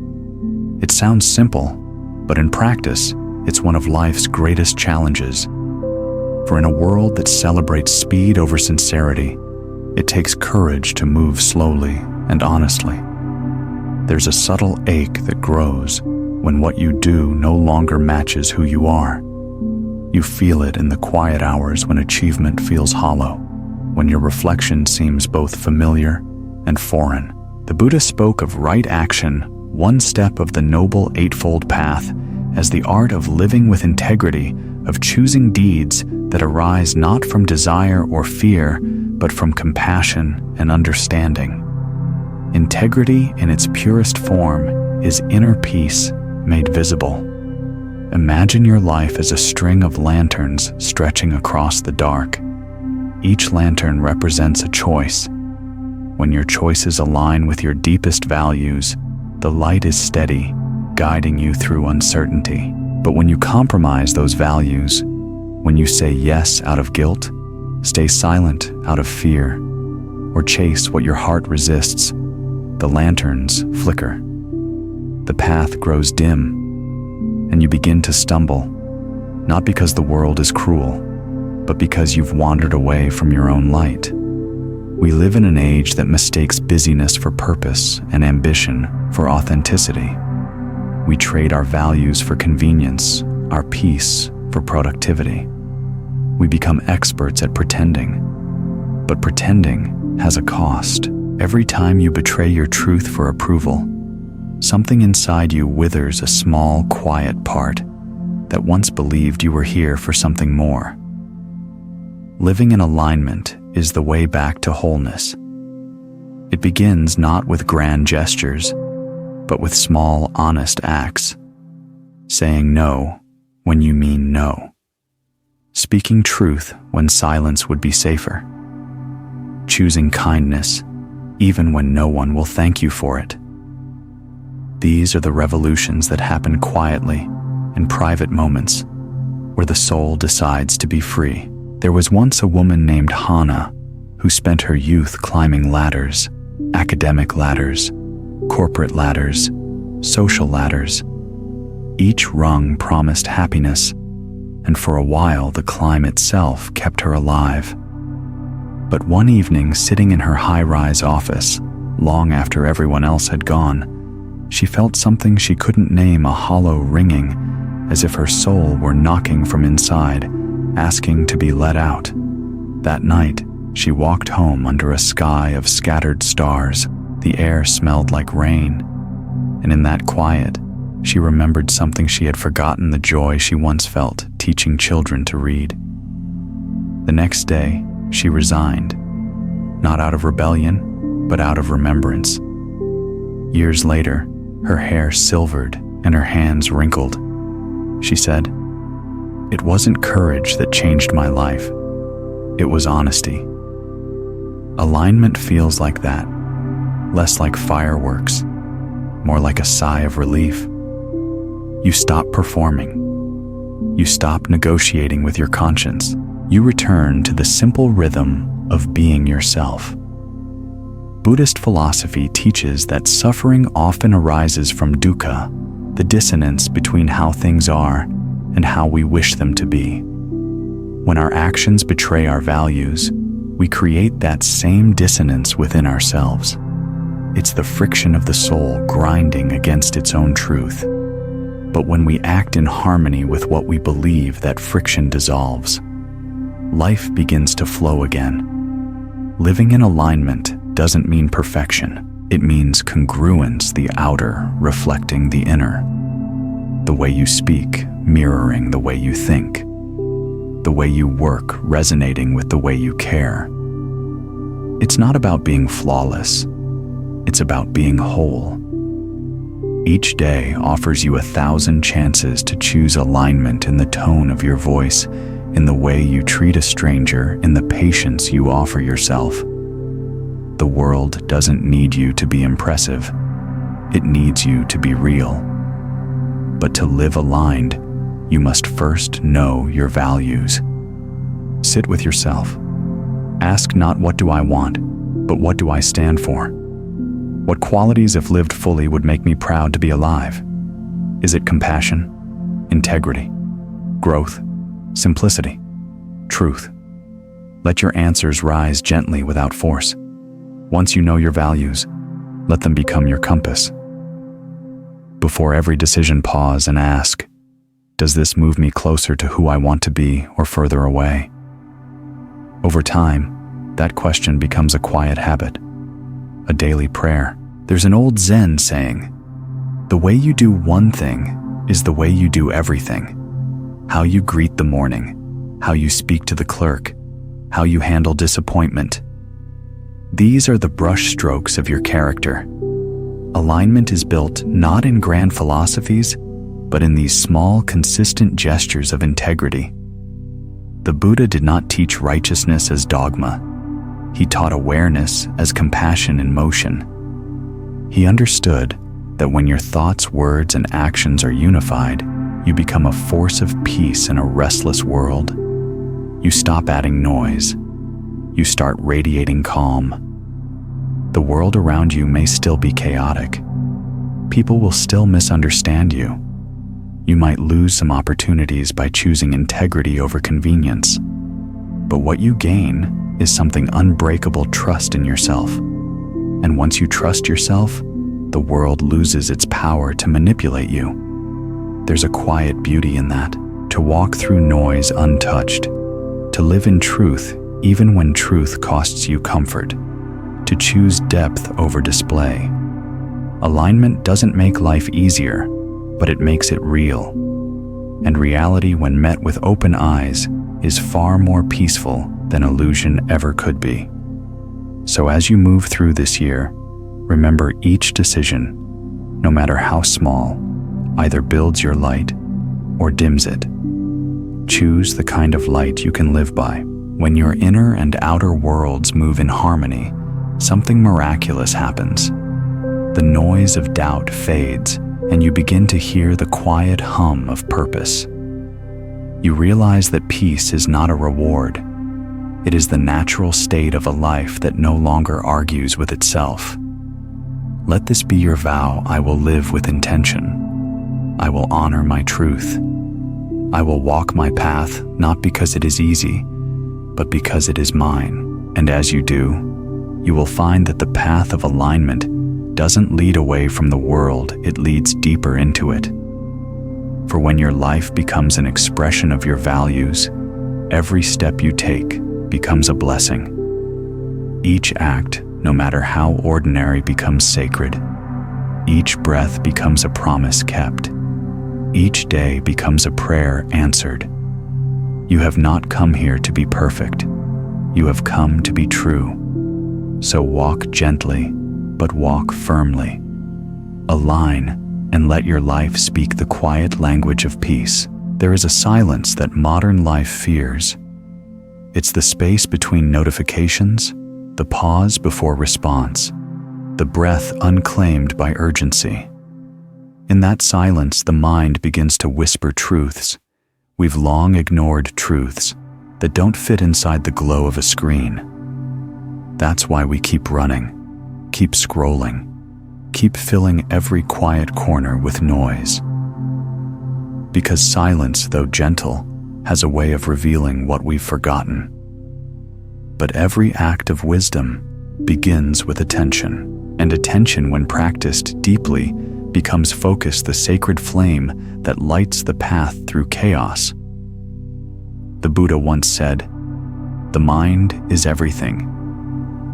It sounds simple, but in practice, it's one of life's greatest challenges. For in a world that celebrates speed over sincerity, it takes courage to move slowly and honestly. There's a subtle ache that grows when what you do no longer matches who you are. You feel it in the quiet hours when achievement feels hollow, when your reflection seems both familiar and foreign. The Buddha spoke of right action, one step of the Noble Eightfold Path, as the art of living with integrity, of choosing deeds that arise not from desire or fear, but from compassion and understanding. Integrity in its purest form is inner peace made visible. Imagine your life as a string of lanterns stretching across the dark. Each lantern represents a choice. When your choices align with your deepest values, the light is steady, guiding you through uncertainty. But when you compromise those values, when you say yes out of guilt, stay silent out of fear, or chase what your heart resists, the lanterns flicker. The path grows dim, and you begin to stumble, not because the world is cruel, but because you've wandered away from your own light. We live in an age that mistakes busyness for purpose and ambition for authenticity. We trade our values for convenience, our peace for productivity. We become experts at pretending. But pretending has a cost. Every time you betray your truth for approval, something inside you withers a small, quiet part that once believed you were here for something more. Living in alignment is the way back to wholeness. It begins not with grand gestures, but with small, honest acts. Saying no when you mean no. Speaking truth when silence would be safer. Choosing kindness even when no one will thank you for it. These are the revolutions that happen quietly in private moments where the soul decides to be free. There was once a woman named Hannah who spent her youth climbing ladders, academic ladders, corporate ladders, social ladders. Each rung promised happiness, and for a while the climb itself kept her alive. But one evening, sitting in her high-rise office, long after everyone else had gone, she felt something she couldn't name, a hollow ringing, as if her soul were knocking from inside, asking to be let out. That night, she walked home under a sky of scattered stars. The air smelled like rain, and in that quiet, she remembered something she had forgotten, the joy she once felt teaching children to read. The next day, she resigned, not out of rebellion, but out of remembrance. Years later, her hair silvered and her hands wrinkled. She said, "It wasn't courage that changed my life. It was honesty." Alignment feels like that, less like fireworks, more like a sigh of relief. You stop performing. You stop negotiating with your conscience. You return to the simple rhythm of being yourself. Buddhist philosophy teaches that suffering often arises from dukkha, the dissonance between how things are and how we wish them to be. When our actions betray our values, we create that same dissonance within ourselves. It's the friction of the soul grinding against its own truth. But when we act in harmony with what we believe, that friction dissolves. Life begins to flow again. Living in alignment doesn't mean perfection. It means congruence, the outer reflecting the inner. The way you speak, mirroring the way you think. The way you work, resonating with the way you care. It's not about being flawless. It's about being whole. Each day offers you 1,000 chances to choose alignment in the tone of your voice, in the way you treat a stranger, in the patience you offer yourself. The world doesn't need you to be impressive. It needs you to be real. But to live aligned, you must first know your values. Sit with yourself. Ask not what do I want, but what do I stand for? What qualities, if lived fully, would make me proud to be alive? Is it compassion, integrity, growth, simplicity, truth? Let your answers rise gently without force. Once you know your values, let them become your compass. Before every decision, pause and ask, does this move me closer to who I want to be or further away? Over time, that question becomes a quiet habit, a daily prayer. There's an old Zen saying, the way you do one thing is the way you do everything. How you greet the morning, how you speak to the clerk, how you handle disappointment. These are the brush strokes of your character. Alignment is built not in grand philosophies, but in these small, consistent gestures of integrity. The Buddha did not teach righteousness as dogma. He taught awareness as compassion in motion. He understood that when your thoughts, words, and actions are unified, you become a force of peace in a restless world. You stop adding noise. You start radiating calm. The world around you may still be chaotic. People will still misunderstand you. You might lose some opportunities by choosing integrity over convenience. But what you gain is something unbreakable: trust in yourself. And once you trust yourself, the world loses its power to manipulate you. There's a quiet beauty in that, to walk through noise untouched, to live in truth even when truth costs you comfort, to choose depth over display. Alignment doesn't make life easier, but it makes it real. And reality, when met with open eyes, is far more peaceful than illusion ever could be. So as you move through this year, remember each decision, no matter how small, either builds your light or dims it. Choose the kind of light you can live by. When your inner and outer worlds move in harmony, something miraculous happens. The noise of doubt fades, and you begin to hear the quiet hum of purpose. You realize that peace is not a reward. It is the natural state of a life that no longer argues with itself. Let this be your vow. I will live with intention. I will honor my truth. I will walk my path, not because it is easy, but because it is mine. And as you do, you will find that the path of alignment doesn't lead away from the world, it leads deeper into it. For when your life becomes an expression of your values, every step you take becomes a blessing. Each act, no matter how ordinary, becomes sacred. Each breath becomes a promise kept. Each day becomes a prayer answered. You have not come here to be perfect. You have come to be true. So walk gently, but walk firmly. Align and let your life speak the quiet language of peace. There is a silence that modern life fears. It's the space between notifications, the pause before response, the breath unclaimed by urgency. In that silence, the mind begins to whisper truths we've long ignored, truths that don't fit inside the glow of a screen. That's why we keep running, keep scrolling, keep filling every quiet corner with noise. Because silence, though gentle, has a way of revealing what we've forgotten. But every act of wisdom begins with attention, and attention, when practiced deeply, becomes focus, the sacred flame that lights the path through chaos. The Buddha once said, "The mind is everything.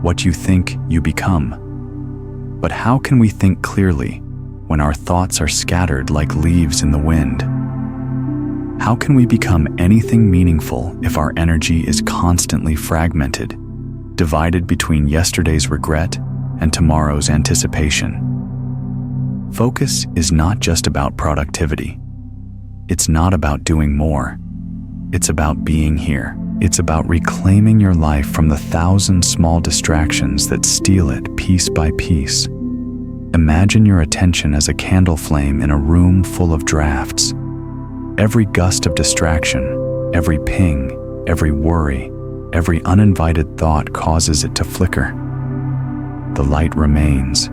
What you think, you become." But how can we think clearly when our thoughts are scattered like leaves in the wind? How can we become anything meaningful if our energy is constantly fragmented, divided between yesterday's regret and tomorrow's anticipation? Focus is not just about productivity. It's not about doing more. It's about being here. It's about reclaiming your life from the 1,000 small distractions that steal it piece by piece. Imagine your attention as a candle flame in a room full of drafts. Every gust of distraction, every ping, every worry, every uninvited thought causes it to flicker. The light remains,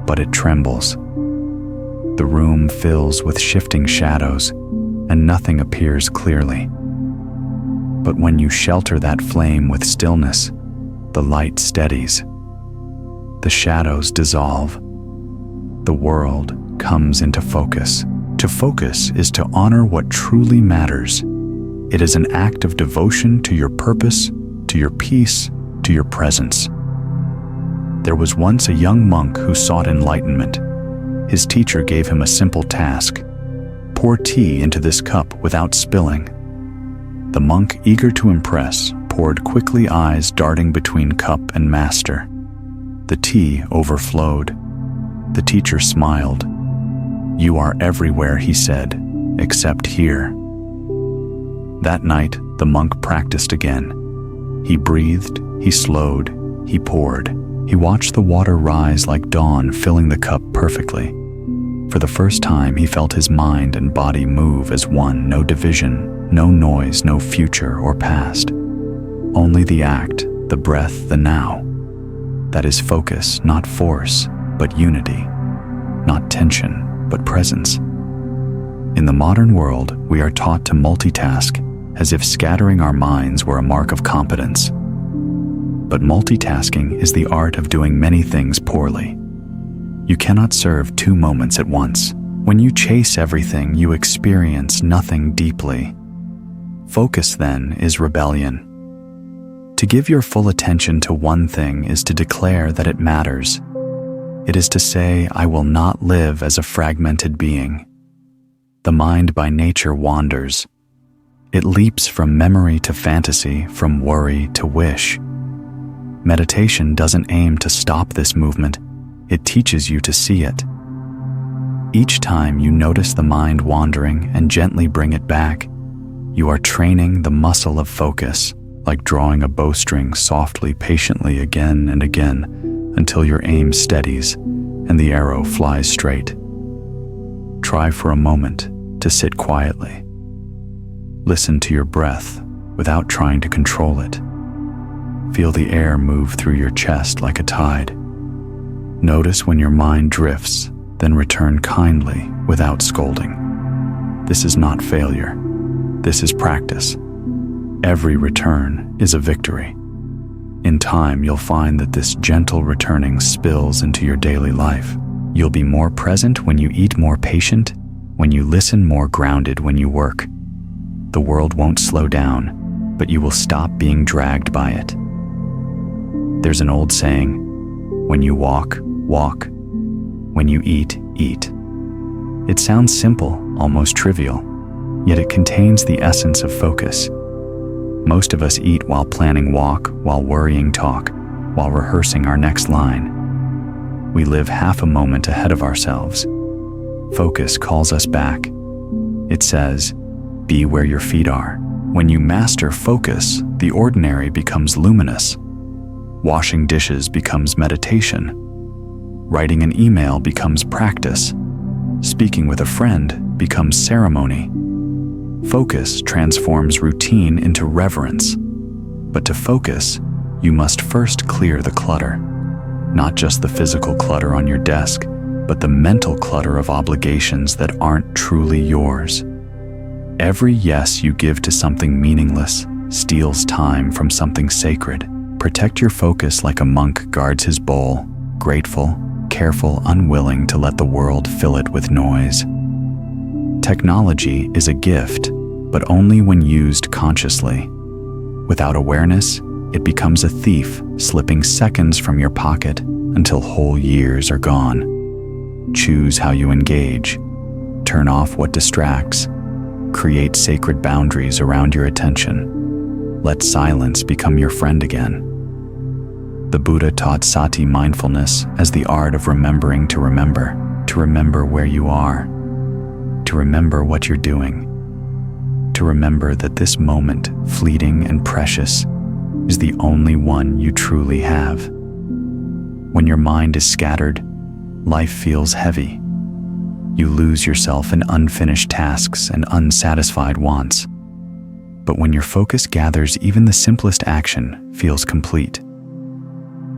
but it trembles. The room fills with shifting shadows, and nothing appears clearly. But when you shelter that flame with stillness, the light steadies. The shadows dissolve. The world comes into focus. To focus is to honor what truly matters. It is an act of devotion to your purpose, to your peace, to your presence. There was once a young monk who sought enlightenment. His teacher gave him a simple task: pour tea into this cup without spilling. The monk, eager to impress, poured quickly, eyes darting between cup and master. The tea overflowed. The teacher smiled. "You are everywhere," he said, "except here." That night, the monk practiced again. He breathed, he slowed, he poured. He watched the water rise like dawn, filling the cup perfectly. For the first time, he felt his mind and body move as one, no division, no noise, no future or past. Only the act, the breath, the now. That is focus, not force, but unity. Not tension, but presence. In the modern world, we are taught to multitask, as if scattering our minds were a mark of competence. But multitasking is the art of doing many things poorly. You cannot serve 2 moments at once. When you chase everything, you experience nothing deeply. Focus, then, is rebellion. To give your full attention to one thing is to declare that it matters. It is to say, I will not live as a fragmented being. The mind by nature wanders. It leaps from memory to fantasy, from worry to wish. Meditation doesn't aim to stop this movement, it teaches you to see it. Each time you notice the mind wandering and gently bring it back, you are training the muscle of focus, like drawing a bowstring softly, patiently again and again, until your aim steadies and the arrow flies straight. Try for a moment to sit quietly. Listen to your breath without trying to control it. Feel the air move through your chest like a tide. Notice when your mind drifts, then return kindly without scolding. This is not failure. This is practice. Every return is a victory. In time, you'll find that this gentle returning spills into your daily life. You'll be more present when you eat, more patient when you listen, more grounded when you work. The world won't slow down, but you will stop being dragged by it. There's an old saying, when you walk, walk. When you eat, eat. It sounds simple, almost trivial, yet it contains the essence of focus. Most of us eat while planning walk, while worrying talk, while rehearsing our next line. We live half a moment ahead of ourselves. Focus calls us back. It says, be where your feet are. When you master focus, the ordinary becomes luminous. Washing dishes becomes meditation. Writing an email becomes practice. Speaking with a friend becomes ceremony. Focus transforms routine into reverence. But to focus, you must first clear the clutter. Not just the physical clutter on your desk, but the mental clutter of obligations that aren't truly yours. Every yes you give to something meaningless steals time from something sacred. Protect your focus like a monk guards his bowl, grateful, careful, unwilling to let the world fill it with noise. Technology is a gift, but only when used consciously. Without awareness, it becomes a thief, slipping seconds from your pocket until whole years are gone. Choose how you engage. Turn off what distracts. Create sacred boundaries around your attention. Let silence become your friend again. The Buddha taught sati mindfulness as the art of remembering to remember where you are, to remember what you're doing, to remember that this moment, fleeting and precious, is the only one you truly have. When your mind is scattered, life feels heavy. You lose yourself in unfinished tasks and unsatisfied wants. But when your focus gathers, even the simplest action feels complete.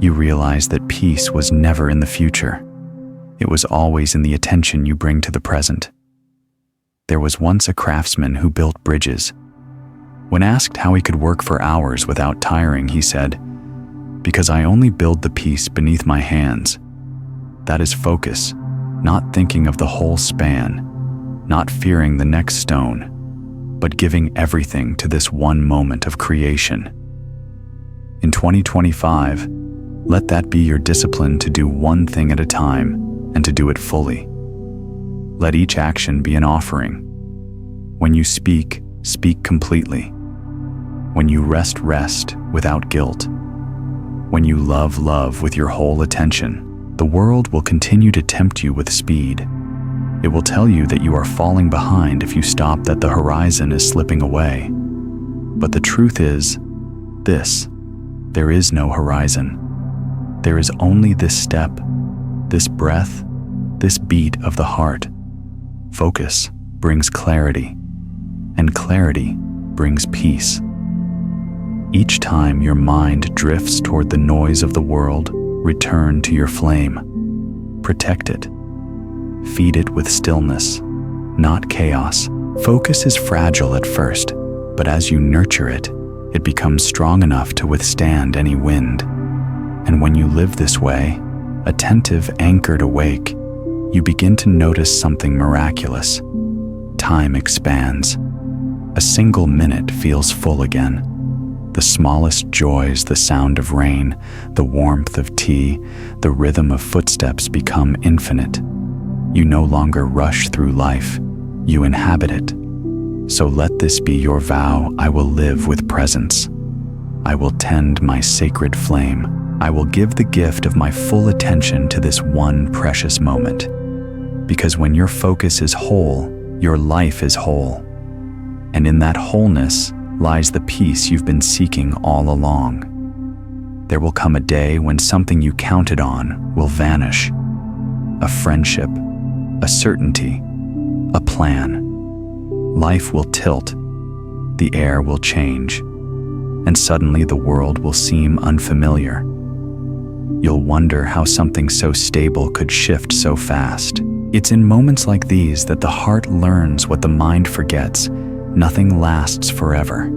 You realize that peace was never in the future. It was always in the attention you bring to the present. There was once a craftsman who built bridges. When asked how he could work for hours without tiring, he said, "Because I only build the piece beneath my hands." That is focus, not thinking of the whole span, not fearing the next stone, but giving everything to this one moment of creation. In 2025, let that be your discipline to do one thing at a time and to do it fully. Let each action be an offering. When you speak, speak completely. When you rest, rest without guilt. When you love, love with your whole attention. The world will continue to tempt you with speed. It will tell you that you are falling behind if you stop, that the horizon is slipping away. But the truth is this: there is no horizon. There is only this step, this breath, this beat of the heart. Focus brings clarity, and clarity brings peace. Each time your mind drifts toward the noise of the world, return to your flame. Protect it. Feed it with stillness, not chaos. Focus is fragile at first, but as you nurture it, it becomes strong enough to withstand any wind. And when you live this way, attentive, anchored, awake, you begin to notice something miraculous. Time expands. A single minute feels full again. The The smallest joys, the sound of rain, the warmth of tea, the rhythm of footsteps become infinite. You no longer rush through life, you inhabit it. So let this be your vow: I will live with presence. I will tend my sacred flame. I will give the gift of my full attention to this one precious moment. Because when your focus is whole, your life is whole. And in that wholeness lies the peace you've been seeking all along. There will come a day when something you counted on will vanish. A friendship, a certainty, a plan. Life will tilt, the air will change, and suddenly the world will seem unfamiliar. You'll wonder how something so stable could shift so fast. It's in moments like these that the heart learns what the mind forgets. Nothing lasts forever.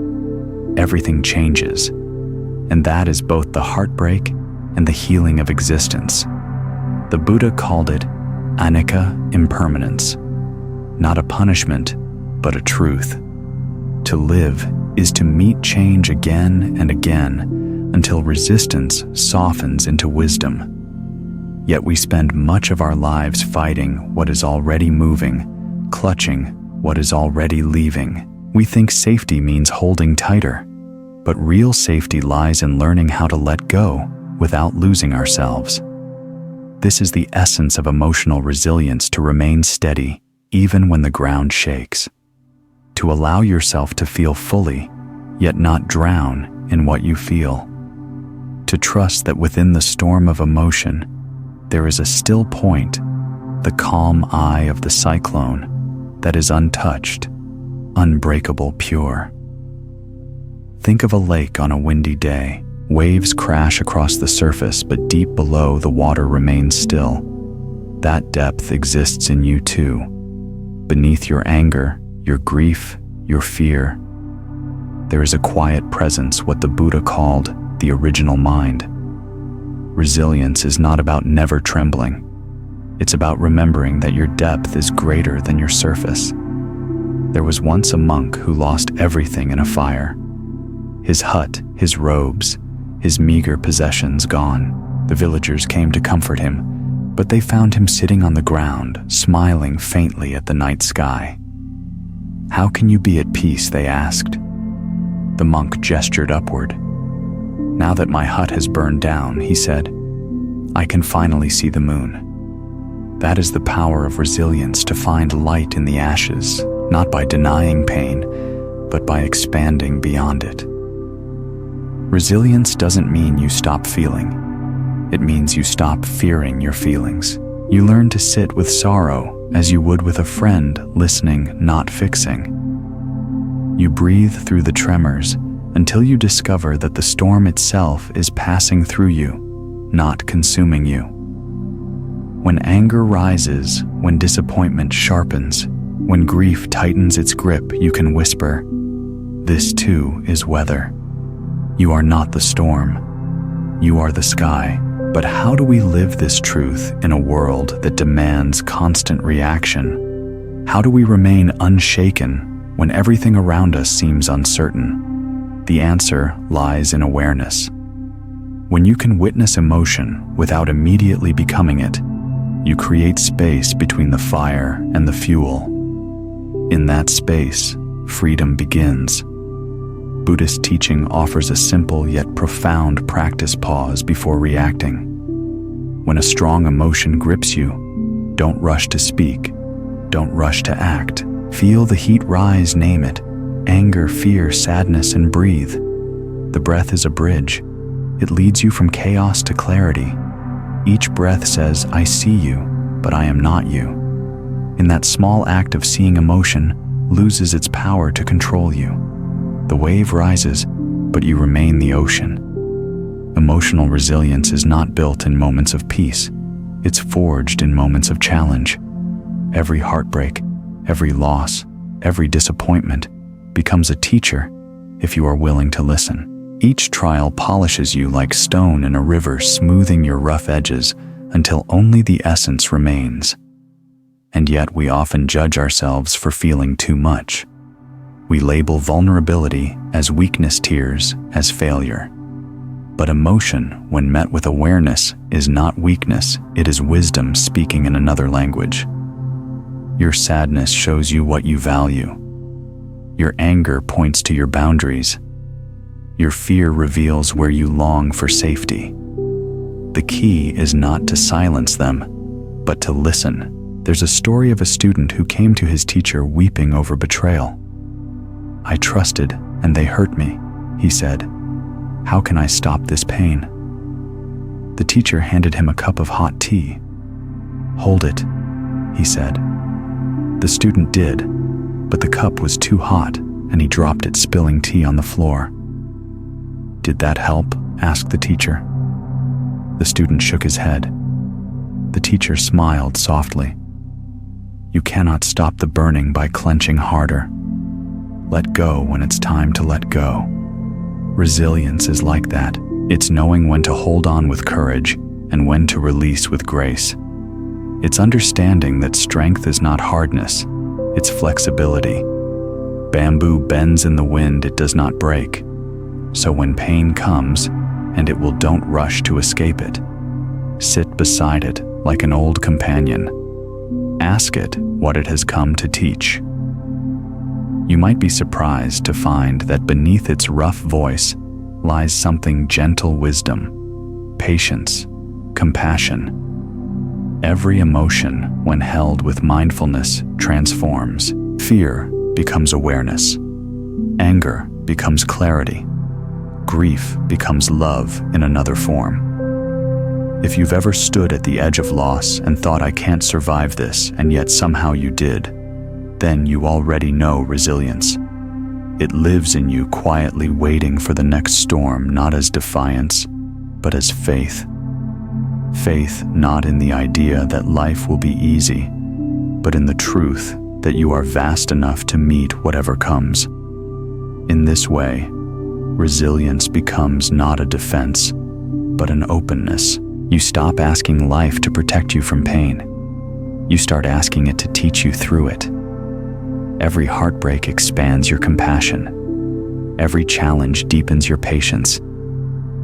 Everything changes, and that is both the heartbreak and the healing of existence. The Buddha called it anicca, impermanence, not a punishment, but a truth. To live is to meet change again and again until resistance softens into wisdom. Yet we spend much of our lives fighting what is already moving, clutching what is already leaving. We think safety means holding tighter, but real safety lies in learning how to let go without losing ourselves. This is the essence of emotional resilience: to remain steady even when the ground shakes. To allow yourself to feel fully, yet not drown in what you feel. To trust that within the storm of emotion, there is a still point, the calm eye of the cyclone that is untouched, unbreakable, pure. Think of a lake on a windy day. Waves crash across the surface, but deep below the water remains still. That depth exists in you too. Beneath your anger, your grief, your fear, there is a quiet presence, what the Buddha called the original mind. Resilience is not about never trembling. It's about remembering that your depth is greater than your surface. There was once a monk who lost everything in a fire. His hut, his robes, his meager possessions gone. The villagers came to comfort him, but they found him sitting on the ground, smiling faintly at the night sky. "How can you be at peace?" they asked. The monk gestured upward. "Now that my hut has burned down," he said, "I can finally see the moon." That is the power of resilience, to find light in the ashes, not by denying pain, but by expanding beyond it. Resilience doesn't mean you stop feeling. It means you stop fearing your feelings. You learn to sit with sorrow as you would with a friend, listening, not fixing. You breathe through the tremors until you discover that the storm itself is passing through you, not consuming you. When anger rises, when disappointment sharpens, when grief tightens its grip, you can whisper, "This too is weather." You are not the storm. You are the sky. But how do we live this truth in a world that demands constant reaction? How do we remain unshaken when everything around us seems uncertain? The answer lies in awareness. When you can witness emotion without immediately becoming it, you create space between the fire and the fuel. In that space, freedom begins. Buddhist teaching offers a simple yet profound practice: pause before reacting. When a strong emotion grips you, don't rush to speak, don't rush to act. Feel the heat rise, name it, anger, fear, sadness, and breathe. The breath is a bridge. It leads you from chaos to clarity. Each breath says, "I see you, but I am not you." In that small act of seeing, emotion loses its power to control you. The wave rises, but you remain the ocean. Emotional resilience is not built in moments of peace. It's forged in moments of challenge. Every heartbreak, every loss, every disappointment becomes a teacher if you are willing to listen. Each trial polishes you like stone in a river, smoothing your rough edges until only the essence remains. And yet we often judge ourselves for feeling too much. We label vulnerability as weakness, tears as failure. But emotion, when met with awareness, is not weakness, it is wisdom speaking in another language. Your sadness shows you what you value. Your anger points to your boundaries. Your fear reveals where you long for safety. The key is not to silence them, but to listen. There's a story of a student who came to his teacher weeping over betrayal. "I trusted, and they hurt me," he said. "How can I stop this pain?" The teacher handed him a cup of hot tea. "Hold it," he said. The student did, but the cup was too hot, and he dropped it, spilling tea on the floor. "Did that help?" asked the teacher. The student shook his head. The teacher smiled softly. "You cannot stop the burning by clenching harder. Let go when it's time to let go." Resilience is like that. It's knowing when to hold on with courage and when to release with grace. It's understanding that strength is not hardness, it's flexibility. Bamboo bends in the wind, it does not break. So when pain comes, and it will, don't rush to escape it. Sit beside it like an old companion. Ask it what it has come to teach. You might be surprised to find that beneath its rough voice lies something gentle: wisdom, patience, compassion. Every emotion, when held with mindfulness, transforms. Fear becomes awareness. Anger becomes clarity. Grief becomes love in another form. If you've ever stood at the edge of loss and thought, "I can't survive this," and yet somehow you did, then you already know resilience. It lives in you, quietly waiting for the next storm, not as defiance, but as faith. Faith not in the idea that life will be easy, but in the truth that you are vast enough to meet whatever comes. In this way, resilience becomes not a defense, but an openness. You stop asking life to protect you from pain. You start asking it to teach you through it. Every heartbreak expands your compassion. Every challenge deepens your patience.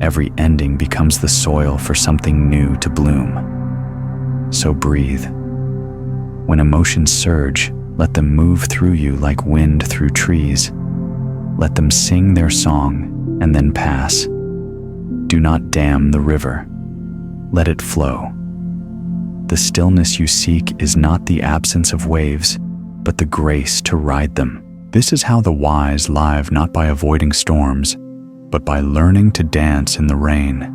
Every ending becomes the soil for something new to bloom. So breathe. When emotions surge, let them move through you like wind through trees. Let them sing their song and then pass. Do not dam the river. Let it flow. The stillness you seek is not the absence of waves, but the grace to ride them. This is how the wise live, not by avoiding storms, but by learning to dance in the rain.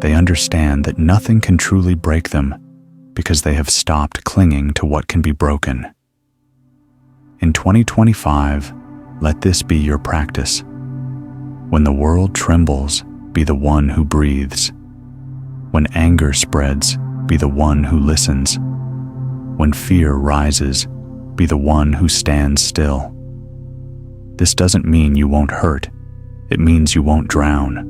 They understand that nothing can truly break them because they have stopped clinging to what can be broken. In 2025, let this be your practice. When the world trembles, be the one who breathes. When anger spreads, be the one who listens. When fear rises, be the one who stands still. This doesn't mean you won't hurt. It means you won't drown.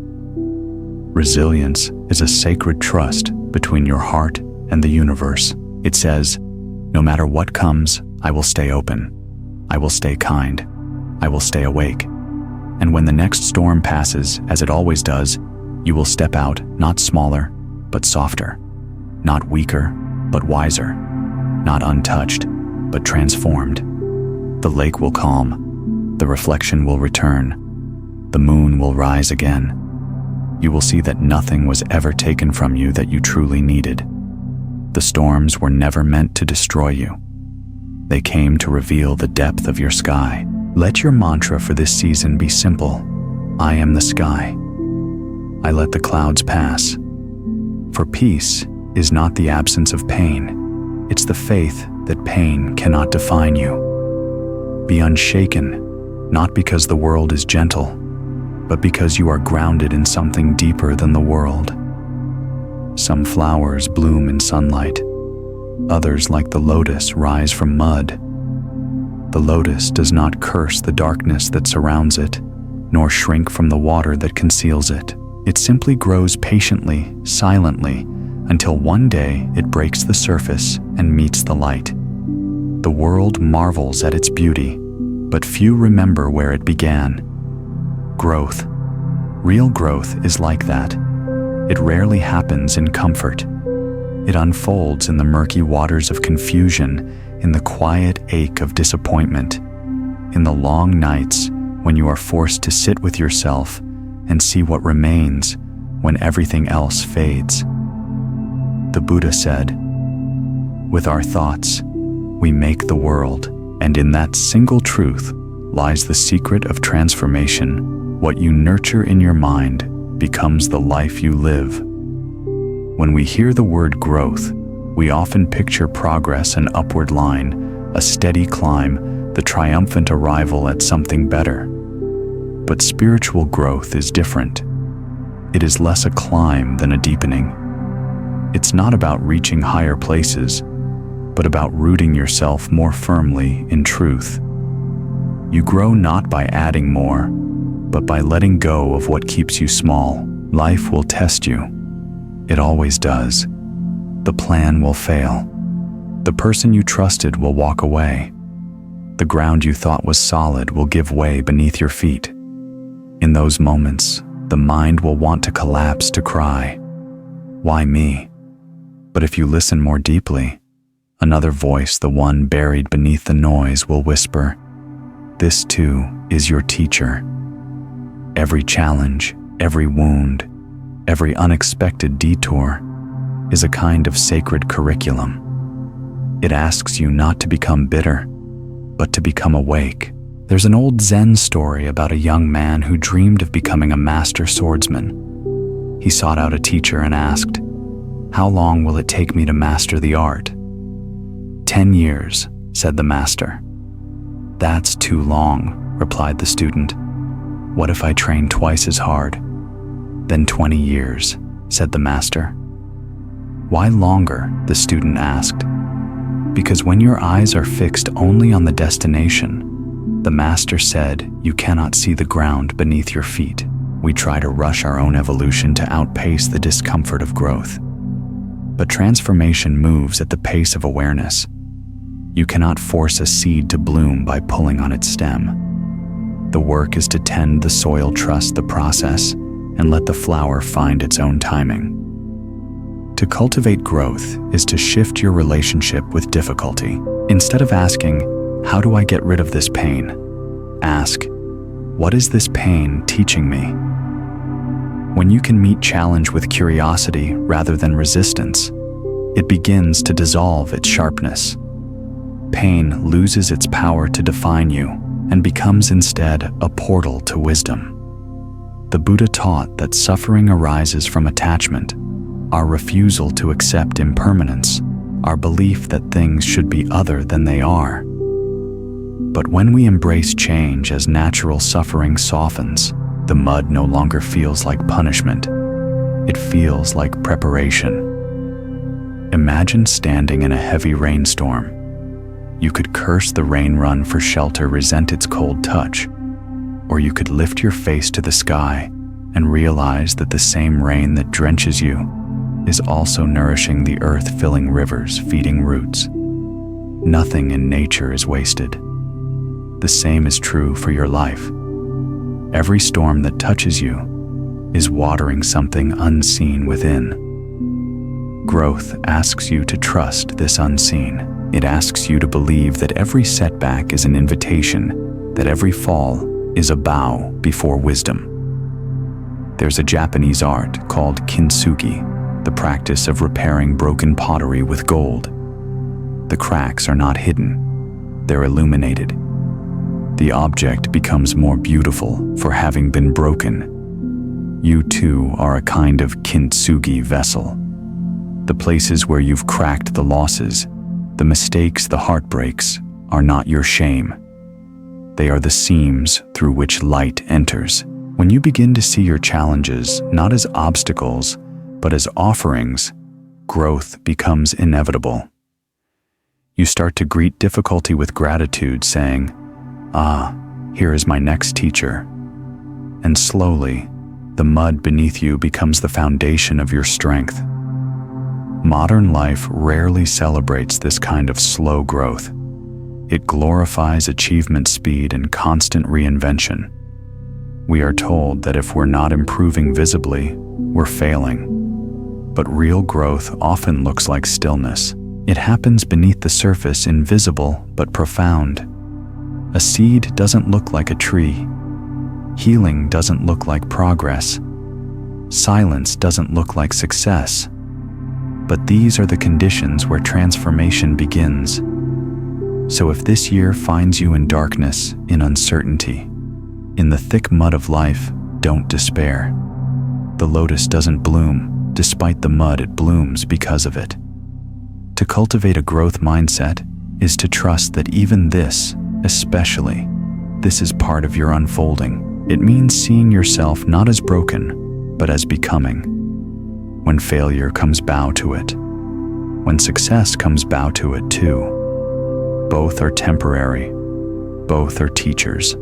Resilience is a sacred trust between your heart and the universe. It says, "No matter what comes, I will stay open. I will stay kind. I will stay awake. And when the next storm passes, as it always does, you will step out, not smaller, but softer. Not weaker, but wiser. Not untouched, but transformed. The lake will calm. The reflection will return. The moon will rise again. You will see that nothing was ever taken from you that you truly needed. The storms were never meant to destroy you. They came to reveal the depth of your sky. Let your mantra for this season be simple. I am the sky. I let the clouds pass. For peace is not the absence of pain. It's the faith that pain cannot define you. Be unshaken, not because the world is gentle, but because you are grounded in something deeper than the world. Some flowers bloom in sunlight. Others, like the lotus, rise from mud. The lotus does not curse the darkness that surrounds it, nor shrink from the water that conceals it. It simply grows patiently, silently, until one day it breaks the surface and meets the light. The world marvels at its beauty, but few remember where it began. Growth. Real growth is like that. It rarely happens in comfort. It unfolds in the murky waters of confusion, in the quiet ache of disappointment, in the long nights when you are forced to sit with yourself and see what remains when everything else fades. The Buddha said, "With our thoughts, we make the world, and in that single truth lies the secret of transformation. What you nurture in your mind becomes the life you live." When we hear the word growth, we often picture progress, an upward line, a steady climb, the triumphant arrival at something better. But spiritual growth is different. It is less a climb than a deepening. It's not about reaching higher places, but about rooting yourself more firmly in truth. You grow not by adding more, but by letting go of what keeps you small. Life will test you. It always does. The plan will fail. The person you trusted will walk away. The ground you thought was solid will give way beneath your feet. In those moments, the mind will want to collapse, to cry, "Why me?" But if you listen more deeply, another voice, the one buried beneath the noise, will whisper, "This too is your teacher." Every challenge, every wound, every unexpected detour is a kind of sacred curriculum. It asks you not to become bitter, but to become awake. There's an old Zen story about a young man who dreamed of becoming a master swordsman. He sought out a teacher and asked, "How long will it take me to master the art?" 10 years, said the master. "That's too long," replied the student. "What if I train twice as hard?" "Then 20 years, said the master. "Why longer?" the student asked. "Because when your eyes are fixed only on the destination," the master said, "you cannot see the ground beneath your feet." We try to rush our own evolution to outpace the discomfort of growth. But transformation moves at the pace of awareness. You cannot force a seed to bloom by pulling on its stem. The work is to tend the soil, trust the process, and let the flower find its own timing. To cultivate growth is to shift your relationship with difficulty. Instead of asking, "How do I get rid of this pain?" ask, "What is this pain teaching me?" When you can meet challenge with curiosity rather than resistance, it begins to dissolve its sharpness. Pain loses its power to define you and becomes instead a portal to wisdom. The Buddha taught that suffering arises from attachment, our refusal to accept impermanence, our belief that things should be other than they are. But when we embrace change as natural, suffering softens. The mud no longer feels like punishment. It feels like preparation. Imagine standing in a heavy rainstorm. You could curse the rain, run for shelter, resent its cold touch, or you could lift your face to the sky and realize that the same rain that drenches you is also nourishing the earth, filling rivers, feeding roots. Nothing in nature is wasted. The same is true for your life. Every storm that touches you is watering something unseen within. Growth asks you to trust this unseen. It asks you to believe that every setback is an invitation, that every fall is a bow before wisdom. There's a Japanese art called kintsugi, the practice of repairing broken pottery with gold. The cracks are not hidden, they're illuminated. The object becomes more beautiful for having been broken. You too are a kind of kintsugi vessel. The places where you've cracked, the losses, the mistakes, the heartbreaks, are not your shame. They are the seams through which light enters. When you begin to see your challenges not as obstacles, but as offerings, growth becomes inevitable. You start to greet difficulty with gratitude, saying, "Ah, here is my next teacher." And slowly, the mud beneath you becomes the foundation of your strength. Modern life rarely celebrates this kind of slow growth. It glorifies achievement speed and constant reinvention. We are told that if we're not improving visibly, we're failing. But real growth often looks like stillness. It happens beneath the surface, invisible but profound. A seed doesn't look like a tree. Healing doesn't look like progress. Silence doesn't look like success. But these are the conditions where transformation begins. So if this year finds you in darkness, in uncertainty, in the thick mud of life, don't despair. The lotus doesn't bloom. Despite the mud, it blooms because of it. To cultivate a growth mindset is to trust that even this, especially, this is part of your unfolding. It means seeing yourself not as broken, but as becoming. When failure comes, bow to it. When success comes, bow to it too. Both are temporary. Both are teachers.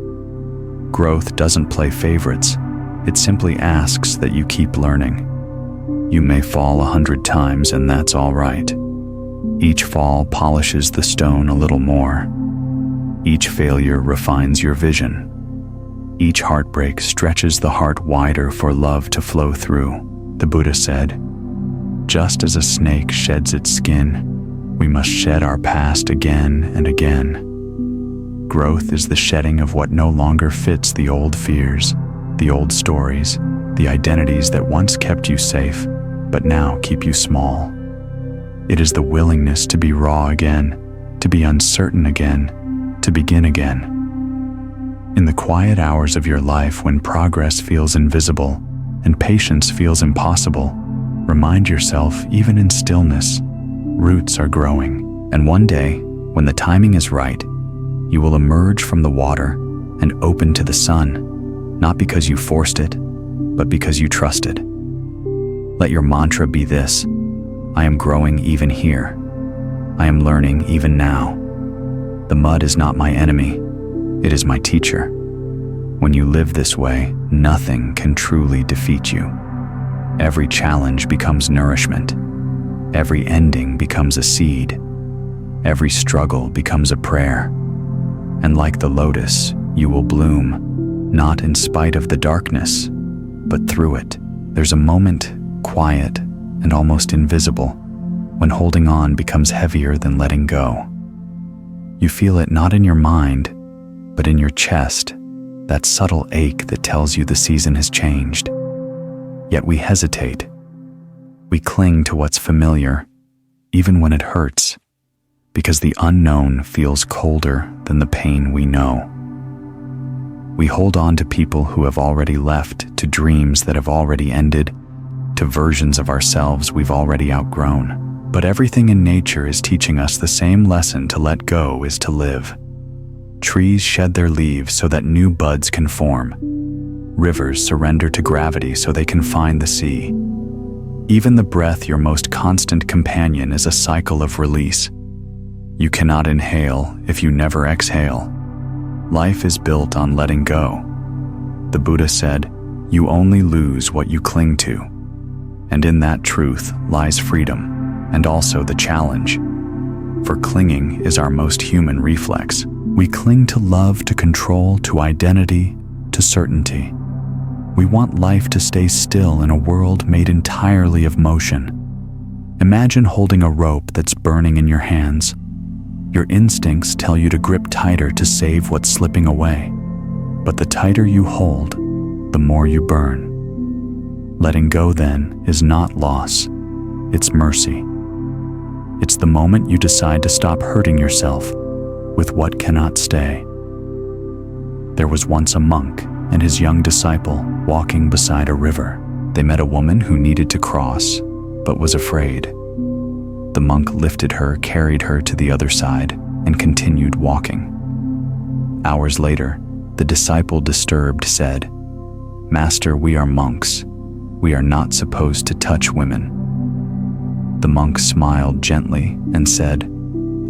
Growth doesn't play favorites. It simply asks that you keep learning. You may fall 100 times, and that's all right. Each fall polishes the stone a little more. Each failure refines your vision. Each heartbreak stretches the heart wider for love to flow through. The Buddha said, "Just as a snake sheds its skin, we must shed our past again and again." Growth is the shedding of what no longer fits, the old fears, the old stories, the identities that once kept you safe, but now keep you small. It is the willingness to be raw again, to be uncertain again, to begin again. In the quiet hours of your life when progress feels invisible and patience feels impossible, remind yourself, even in stillness, roots are growing. And one day, when the timing is right, you will emerge from the water and open to the sun, not because you forced it, but because you trusted. Let your mantra be this: I am growing even here. I am learning even now. The mud is not my enemy, it is my teacher. When you live this way, nothing can truly defeat you. Every challenge becomes nourishment. Every ending becomes a seed. Every struggle becomes a prayer. And like the lotus, you will bloom, not in spite of the darkness, but through it. There's a moment, quiet and almost invisible, when holding on becomes heavier than letting go. You feel it not in your mind, but in your chest, that subtle ache that tells you the season has changed. Yet we hesitate. We cling to what's familiar, even when it hurts, because the unknown feels colder than the pain we know. We hold on to people who have already left, to dreams that have already ended, to versions of ourselves we've already outgrown. But everything in nature is teaching us the same lesson: to let go is to live. Trees shed their leaves so that new buds can form. Rivers surrender to gravity so they can find the sea. Even the breath, your most constant companion, is a cycle of release. You cannot inhale if you never exhale. Life is built on letting go. The Buddha said, "You only lose what you cling to." And in that truth lies freedom, and also the challenge. For clinging is our most human reflex. We cling to love, to control, to identity, to certainty. We want life to stay still in a world made entirely of motion. Imagine holding a rope that's burning in your hands. Your instincts tell you to grip tighter to save what's slipping away. But the tighter you hold, the more you burn. Letting go, then, is not loss. It's mercy. It's the moment you decide to stop hurting yourself with what cannot stay. There was once a monk and his young disciple walking beside a river. They met a woman who needed to cross, but was afraid. The monk lifted her, carried her to the other side, and continued walking. Hours later, the disciple, disturbed, said, "Master, we are monks. We are not supposed to touch women." The monk smiled gently and said,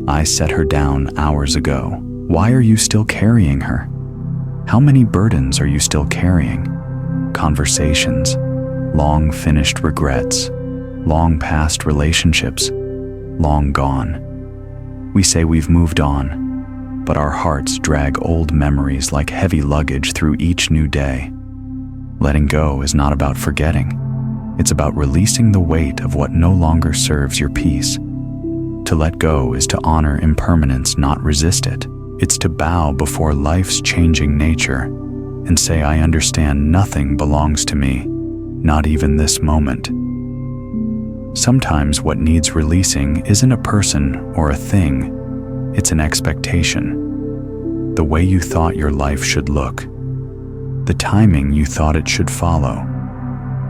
"I set her down hours ago. Why are you still carrying her? How many burdens are you still carrying? Conversations, long finished regrets, long past relationships, long gone. We say we've moved on, but our hearts drag old memories like heavy luggage through each new day. Letting go is not about forgetting. It's about releasing the weight of what no longer serves your peace. To let go is to honor impermanence, not resist it. It's to bow before life's changing nature and say, I understand nothing belongs to me, not even this moment. Sometimes what needs releasing isn't a person or a thing, it's an expectation. The way you thought your life should look, the timing you thought it should follow,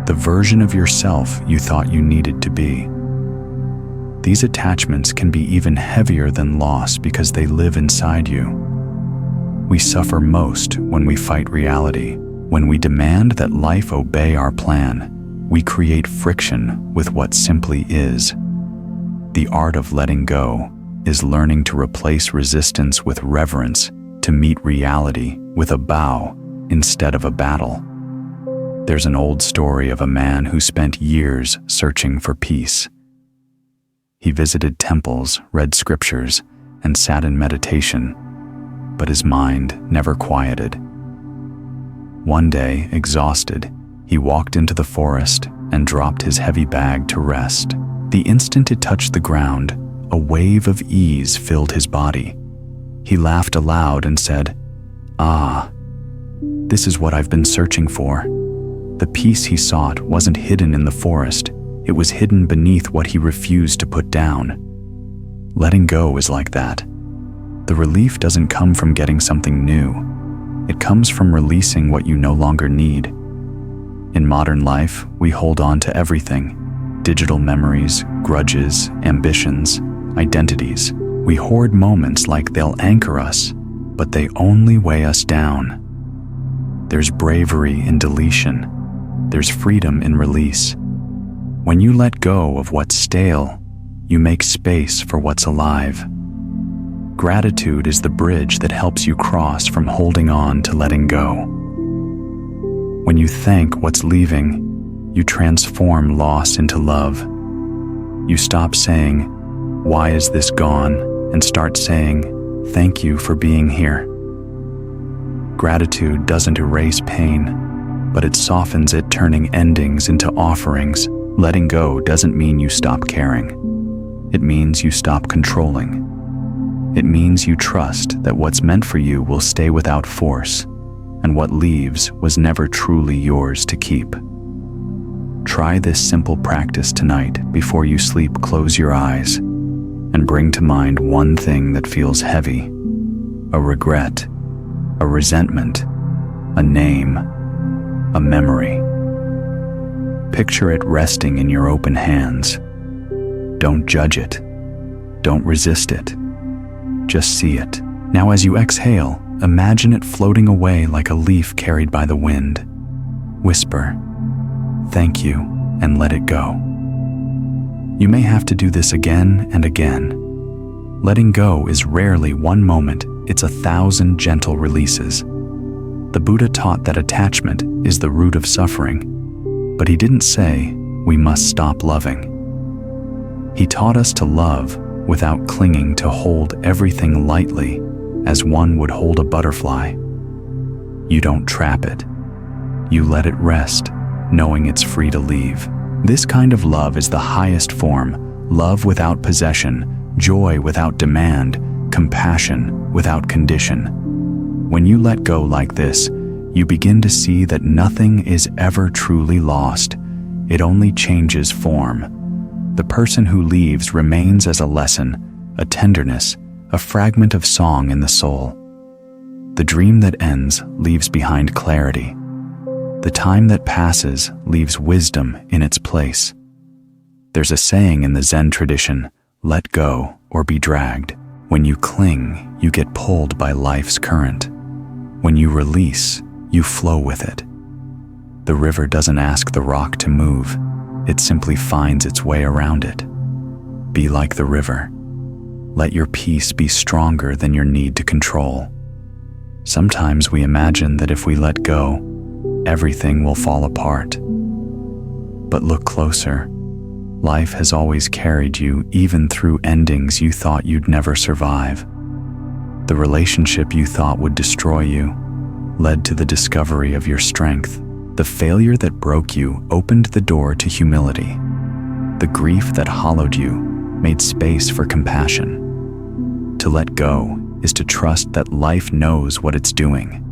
the version of yourself you thought you needed to be. These attachments can be even heavier than loss because they live inside you. We suffer most when we fight reality. When we demand that life obey our plan, we create friction with what simply is. The art of letting go is learning to replace resistance with reverence, to meet reality with a bow instead of a battle. There's an old story of a man who spent years searching for peace. He visited temples, read scriptures, and sat in meditation, but his mind never quieted. One day, exhausted, he walked into the forest and dropped his heavy bag to rest. The instant it touched the ground, a wave of ease filled his body. He laughed aloud and said, "Ah, this is what I've been searching for." The peace he sought wasn't hidden in the forest. It was hidden beneath what he refused to put down. Letting go is like that. The relief doesn't come from getting something new. It comes from releasing what you no longer need. In modern life, we hold on to everything: digital memories, grudges, ambitions, identities. We hoard moments like they'll anchor us, but they only weigh us down. There's bravery in deletion. There's freedom in release. When you let go of what's stale, you make space for what's alive. Gratitude is the bridge that helps you cross from holding on to letting go. When you thank what's leaving, you transform loss into love. You stop saying, "Why is this gone?" and start saying, "Thank you for being here." Gratitude doesn't erase pain, but it softens it, turning endings into offerings. Letting go doesn't mean you stop caring. It means you stop controlling. It means you trust that what's meant for you will stay without force, and what leaves was never truly yours to keep. Try this simple practice tonight. Before you sleep, close your eyes and bring to mind one thing that feels heavy: a regret, a resentment, a name, a memory. Picture it resting in your open hands. Don't judge it. Don't resist it. Just see it. Now, as you exhale, imagine it floating away like a leaf carried by the wind. Whisper, "Thank you," and let it go. You may have to do this again and again. Letting go is rarely one moment, it's 1,000 gentle releases. The Buddha taught that attachment is the root of suffering, but he didn't say we must stop loving. He taught us to love without clinging to hold everything lightly as one would hold a butterfly. You don't trap it. You let it rest, knowing it's free to leave. This kind of love is the highest form: love without possession, joy without demand, compassion without condition. When you let go like this, you begin to see that nothing is ever truly lost. It only changes form. The person who leaves remains as a lesson, a tenderness, a fragment of song in the soul. The dream that ends leaves behind clarity. The time that passes leaves wisdom in its place. There's a saying in the Zen tradition, "Let go or be dragged." When you cling, you get pulled by life's current. When you release, you flow with it. The river doesn't ask the rock to move. It simply finds its way around it. Be like the river. Let your peace be stronger than your need to control. Sometimes we imagine that if we let go, everything will fall apart. But look closer. Life has always carried you, even through endings you thought you'd never survive. The relationship you thought would destroy you led to the discovery of your strength. The failure that broke you opened the door to humility. The grief that hollowed you made space for compassion. To let go is to trust that life knows what it's doing.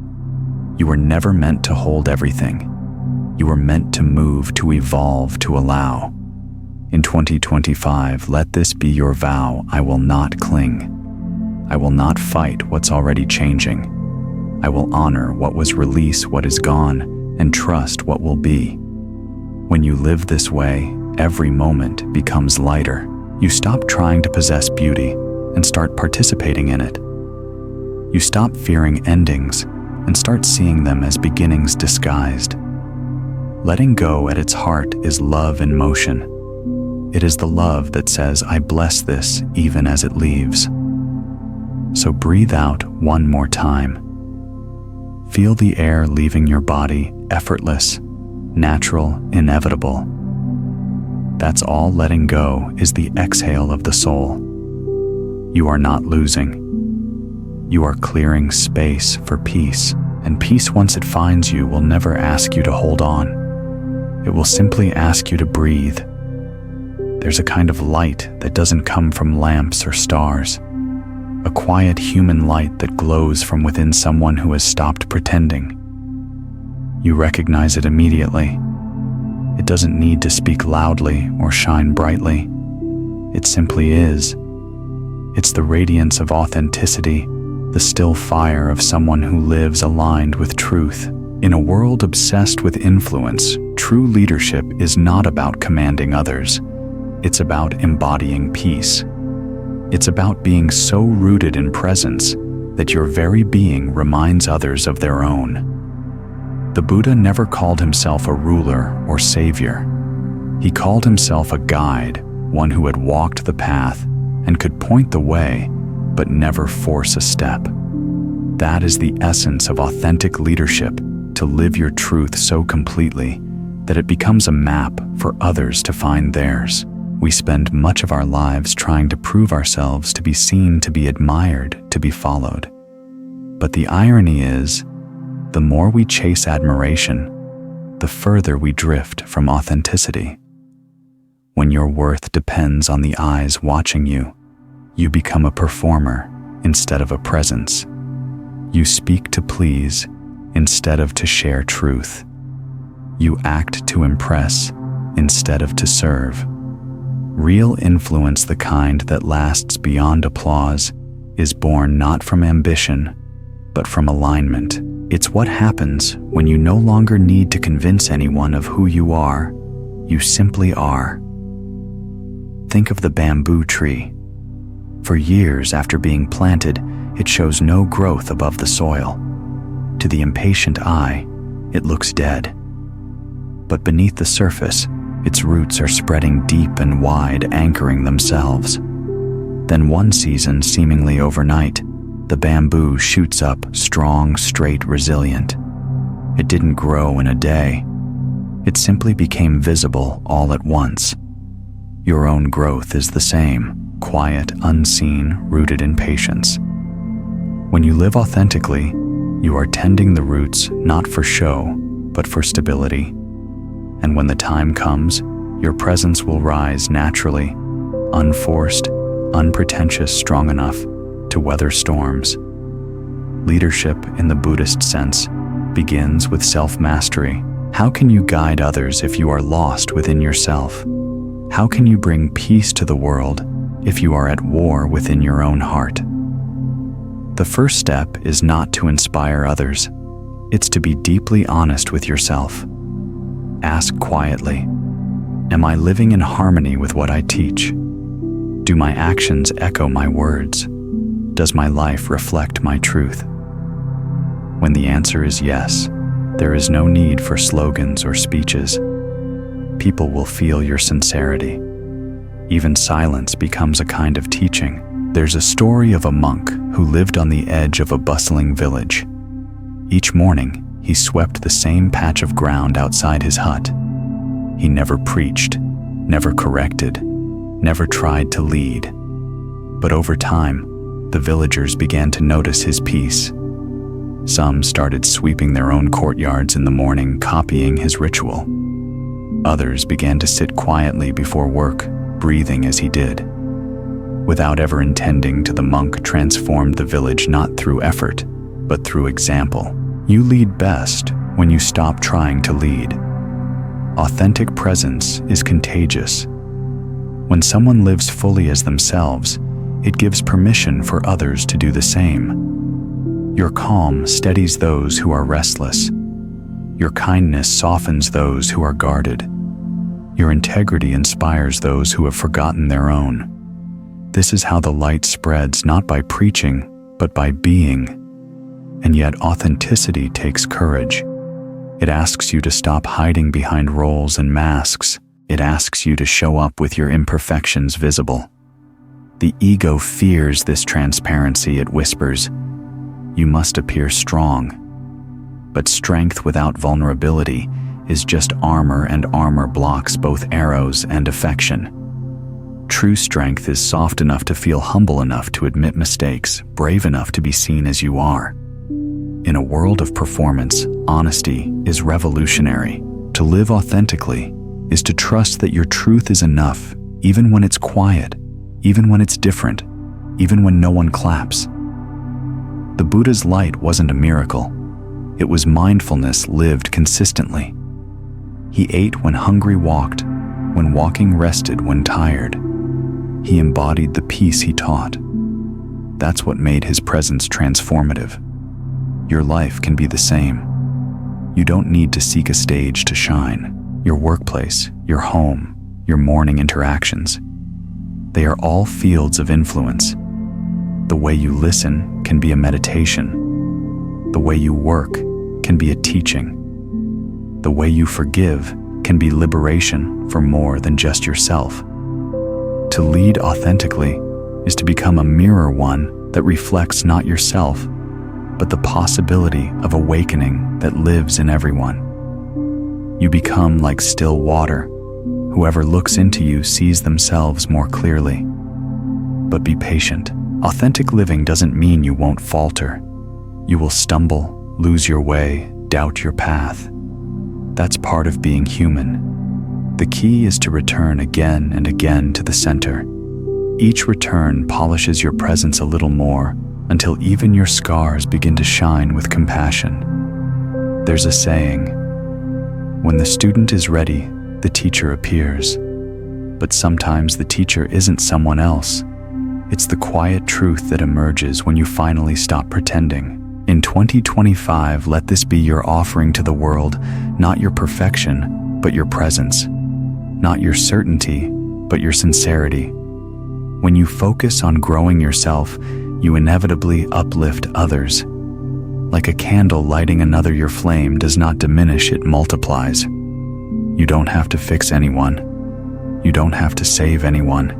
You were never meant to hold everything. You were meant to move, to evolve, to allow. In 2025, let this be your vow: I will not cling. I will not fight what's already changing. I will honor what was, release what is gone, and trust what will be. When you live this way, every moment becomes lighter. You stop trying to possess beauty and start participating in it. You stop fearing endings and start seeing them as beginnings disguised. Letting go at its heart is love in motion. It is the love that says, I bless this even as it leaves. So breathe out one more time. Feel the air leaving your body, effortless, natural, inevitable. That's all letting go is, the exhale of the soul. You are not losing. You are clearing space for peace, and peace, once it finds you, will never ask you to hold on. It will simply ask you to breathe. There's a kind of light that doesn't come from lamps or stars, a quiet human light that glows from within someone who has stopped pretending. You recognize it immediately. It doesn't need to speak loudly or shine brightly. It simply is. It's the radiance of authenticity, the still fire of someone who lives aligned with truth. In a world obsessed with influence, true leadership is not about commanding others. It's about embodying peace. It's about being so rooted in presence that your very being reminds others of their own. The Buddha never called himself a ruler or savior. He called himself a guide, one who had walked the path and could point the way, but never force a step. That is the essence of authentic leadership, to live your truth so completely that it becomes a map for others to find theirs. We spend much of our lives trying to prove ourselves, to be seen, to be admired, to be followed. But the irony is, the more we chase admiration, the further we drift from authenticity. When your worth depends on the eyes watching you, you become a performer instead of a presence. You speak to please instead of to share truth. You act to impress instead of to serve. Real influence, the kind that lasts beyond applause, is born not from ambition, but from alignment. It's what happens when you no longer need to convince anyone of who you are. You simply are. Think of the bamboo tree. For years after being planted, it shows no growth above the soil. To the impatient eye, it looks dead. But beneath the surface, its roots are spreading deep and wide, anchoring themselves. Then one season, seemingly overnight, the bamboo shoots up, strong, straight, resilient. It didn't grow in a day. It simply became visible all at once. Your own growth is the same, quiet, unseen, rooted in patience. When you live authentically, you are tending the roots not for show, but for stability. And when the time comes, your presence will rise naturally, unforced, unpretentious, strong enough to weather storms. Leadership, in the Buddhist sense, begins with self-mastery. How can you guide others if you are lost within yourself? How can you bring peace to the world if you are at war within your own heart? The first step is not to inspire others. It's to be deeply honest with yourself. Ask quietly, am I living in harmony with what I teach? Do my actions echo my words? Does my life reflect my truth? When the answer is yes, there is no need for slogans or speeches. People will feel your sincerity. Even silence becomes a kind of teaching. There's a story of a monk who lived on the edge of a bustling village. Each morning, he swept the same patch of ground outside his hut. He never preached, never corrected, never tried to lead. But over time, the villagers began to notice his peace. Some started sweeping their own courtyards in the morning, copying his ritual. Others began to sit quietly before work, breathing as he did. Without ever intending to, the monk transformed the village not through effort, but through example. You lead best when you stop trying to lead. Authentic presence is contagious. When someone lives fully as themselves, it gives permission for others to do the same. Your calm steadies those who are restless. Your kindness softens those who are guarded. Your integrity inspires those who have forgotten their own. This is how the light spreads, not by preaching, but by being. And yet authenticity takes courage. It asks you to stop hiding behind roles and masks. It asks you to show up with your imperfections visible. The ego fears this transparency. It whispers, "You must appear strong." But strength without vulnerability is just armor, and armor blocks both arrows and affection. True strength is soft enough to feel humble enough to admit mistakes, brave enough to be seen as you are. In a world of performance, honesty is revolutionary. To live authentically is to trust that your truth is enough, even when it's quiet, even when it's different, even when no one claps. The Buddha's light wasn't a miracle. It was mindfulness lived consistently. He ate when hungry, walked when walking, rested when tired. He embodied the peace he taught. That's what made his presence transformative. Your life can be the same. You don't need to seek a stage to shine. Your workplace, your home, your morning interactions, they are all fields of influence. The way you listen can be a meditation. The way you work can be a teaching. The way you forgive can be liberation for more than just yourself. To lead authentically is to become a mirror, one that reflects not yourself, but the possibility of awakening that lives in everyone. You become like still water. Whoever looks into you sees themselves more clearly. But be patient. Authentic living doesn't mean you won't falter. You will stumble, lose your way, doubt your path. That's part of being human. The key is to return again and again to the center. Each return polishes your presence a little more until even your scars begin to shine with compassion. There's a saying, when the student is ready, the teacher appears. But sometimes the teacher isn't someone else. It's the quiet truth that emerges when you finally stop pretending. In 2025, let this be your offering to the world, not your perfection, but your presence. Not your certainty, but your sincerity. When you focus on growing yourself, you inevitably uplift others. Like a candle lighting another, your flame does not diminish, it multiplies. You don't have to fix anyone. You don't have to save anyone.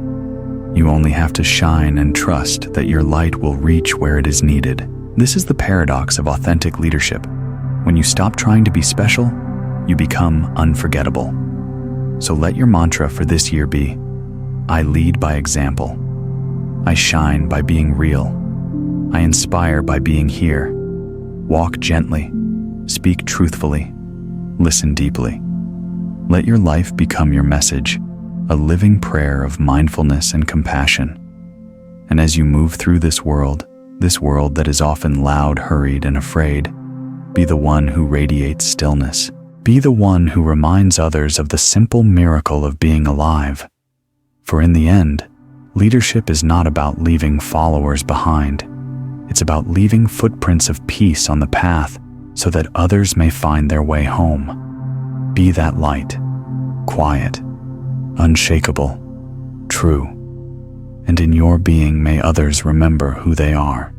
You only have to shine and trust that your light will reach where it is needed. This is the paradox of authentic leadership. When you stop trying to be special, you become unforgettable. So let your mantra for this year be, I lead by example. I shine by being real. I inspire by being here. Walk gently. Speak truthfully. Listen deeply. Let your life become your message, a living prayer of mindfulness and compassion. And as you move through this world that is often loud, hurried, and afraid, be the one who radiates stillness. Be the one who reminds others of the simple miracle of being alive. For in the end, leadership is not about leaving followers behind. It's about leaving footprints of peace on the path so that others may find their way home. Be that light, quiet, unshakable, true. And in your being may others remember who they are.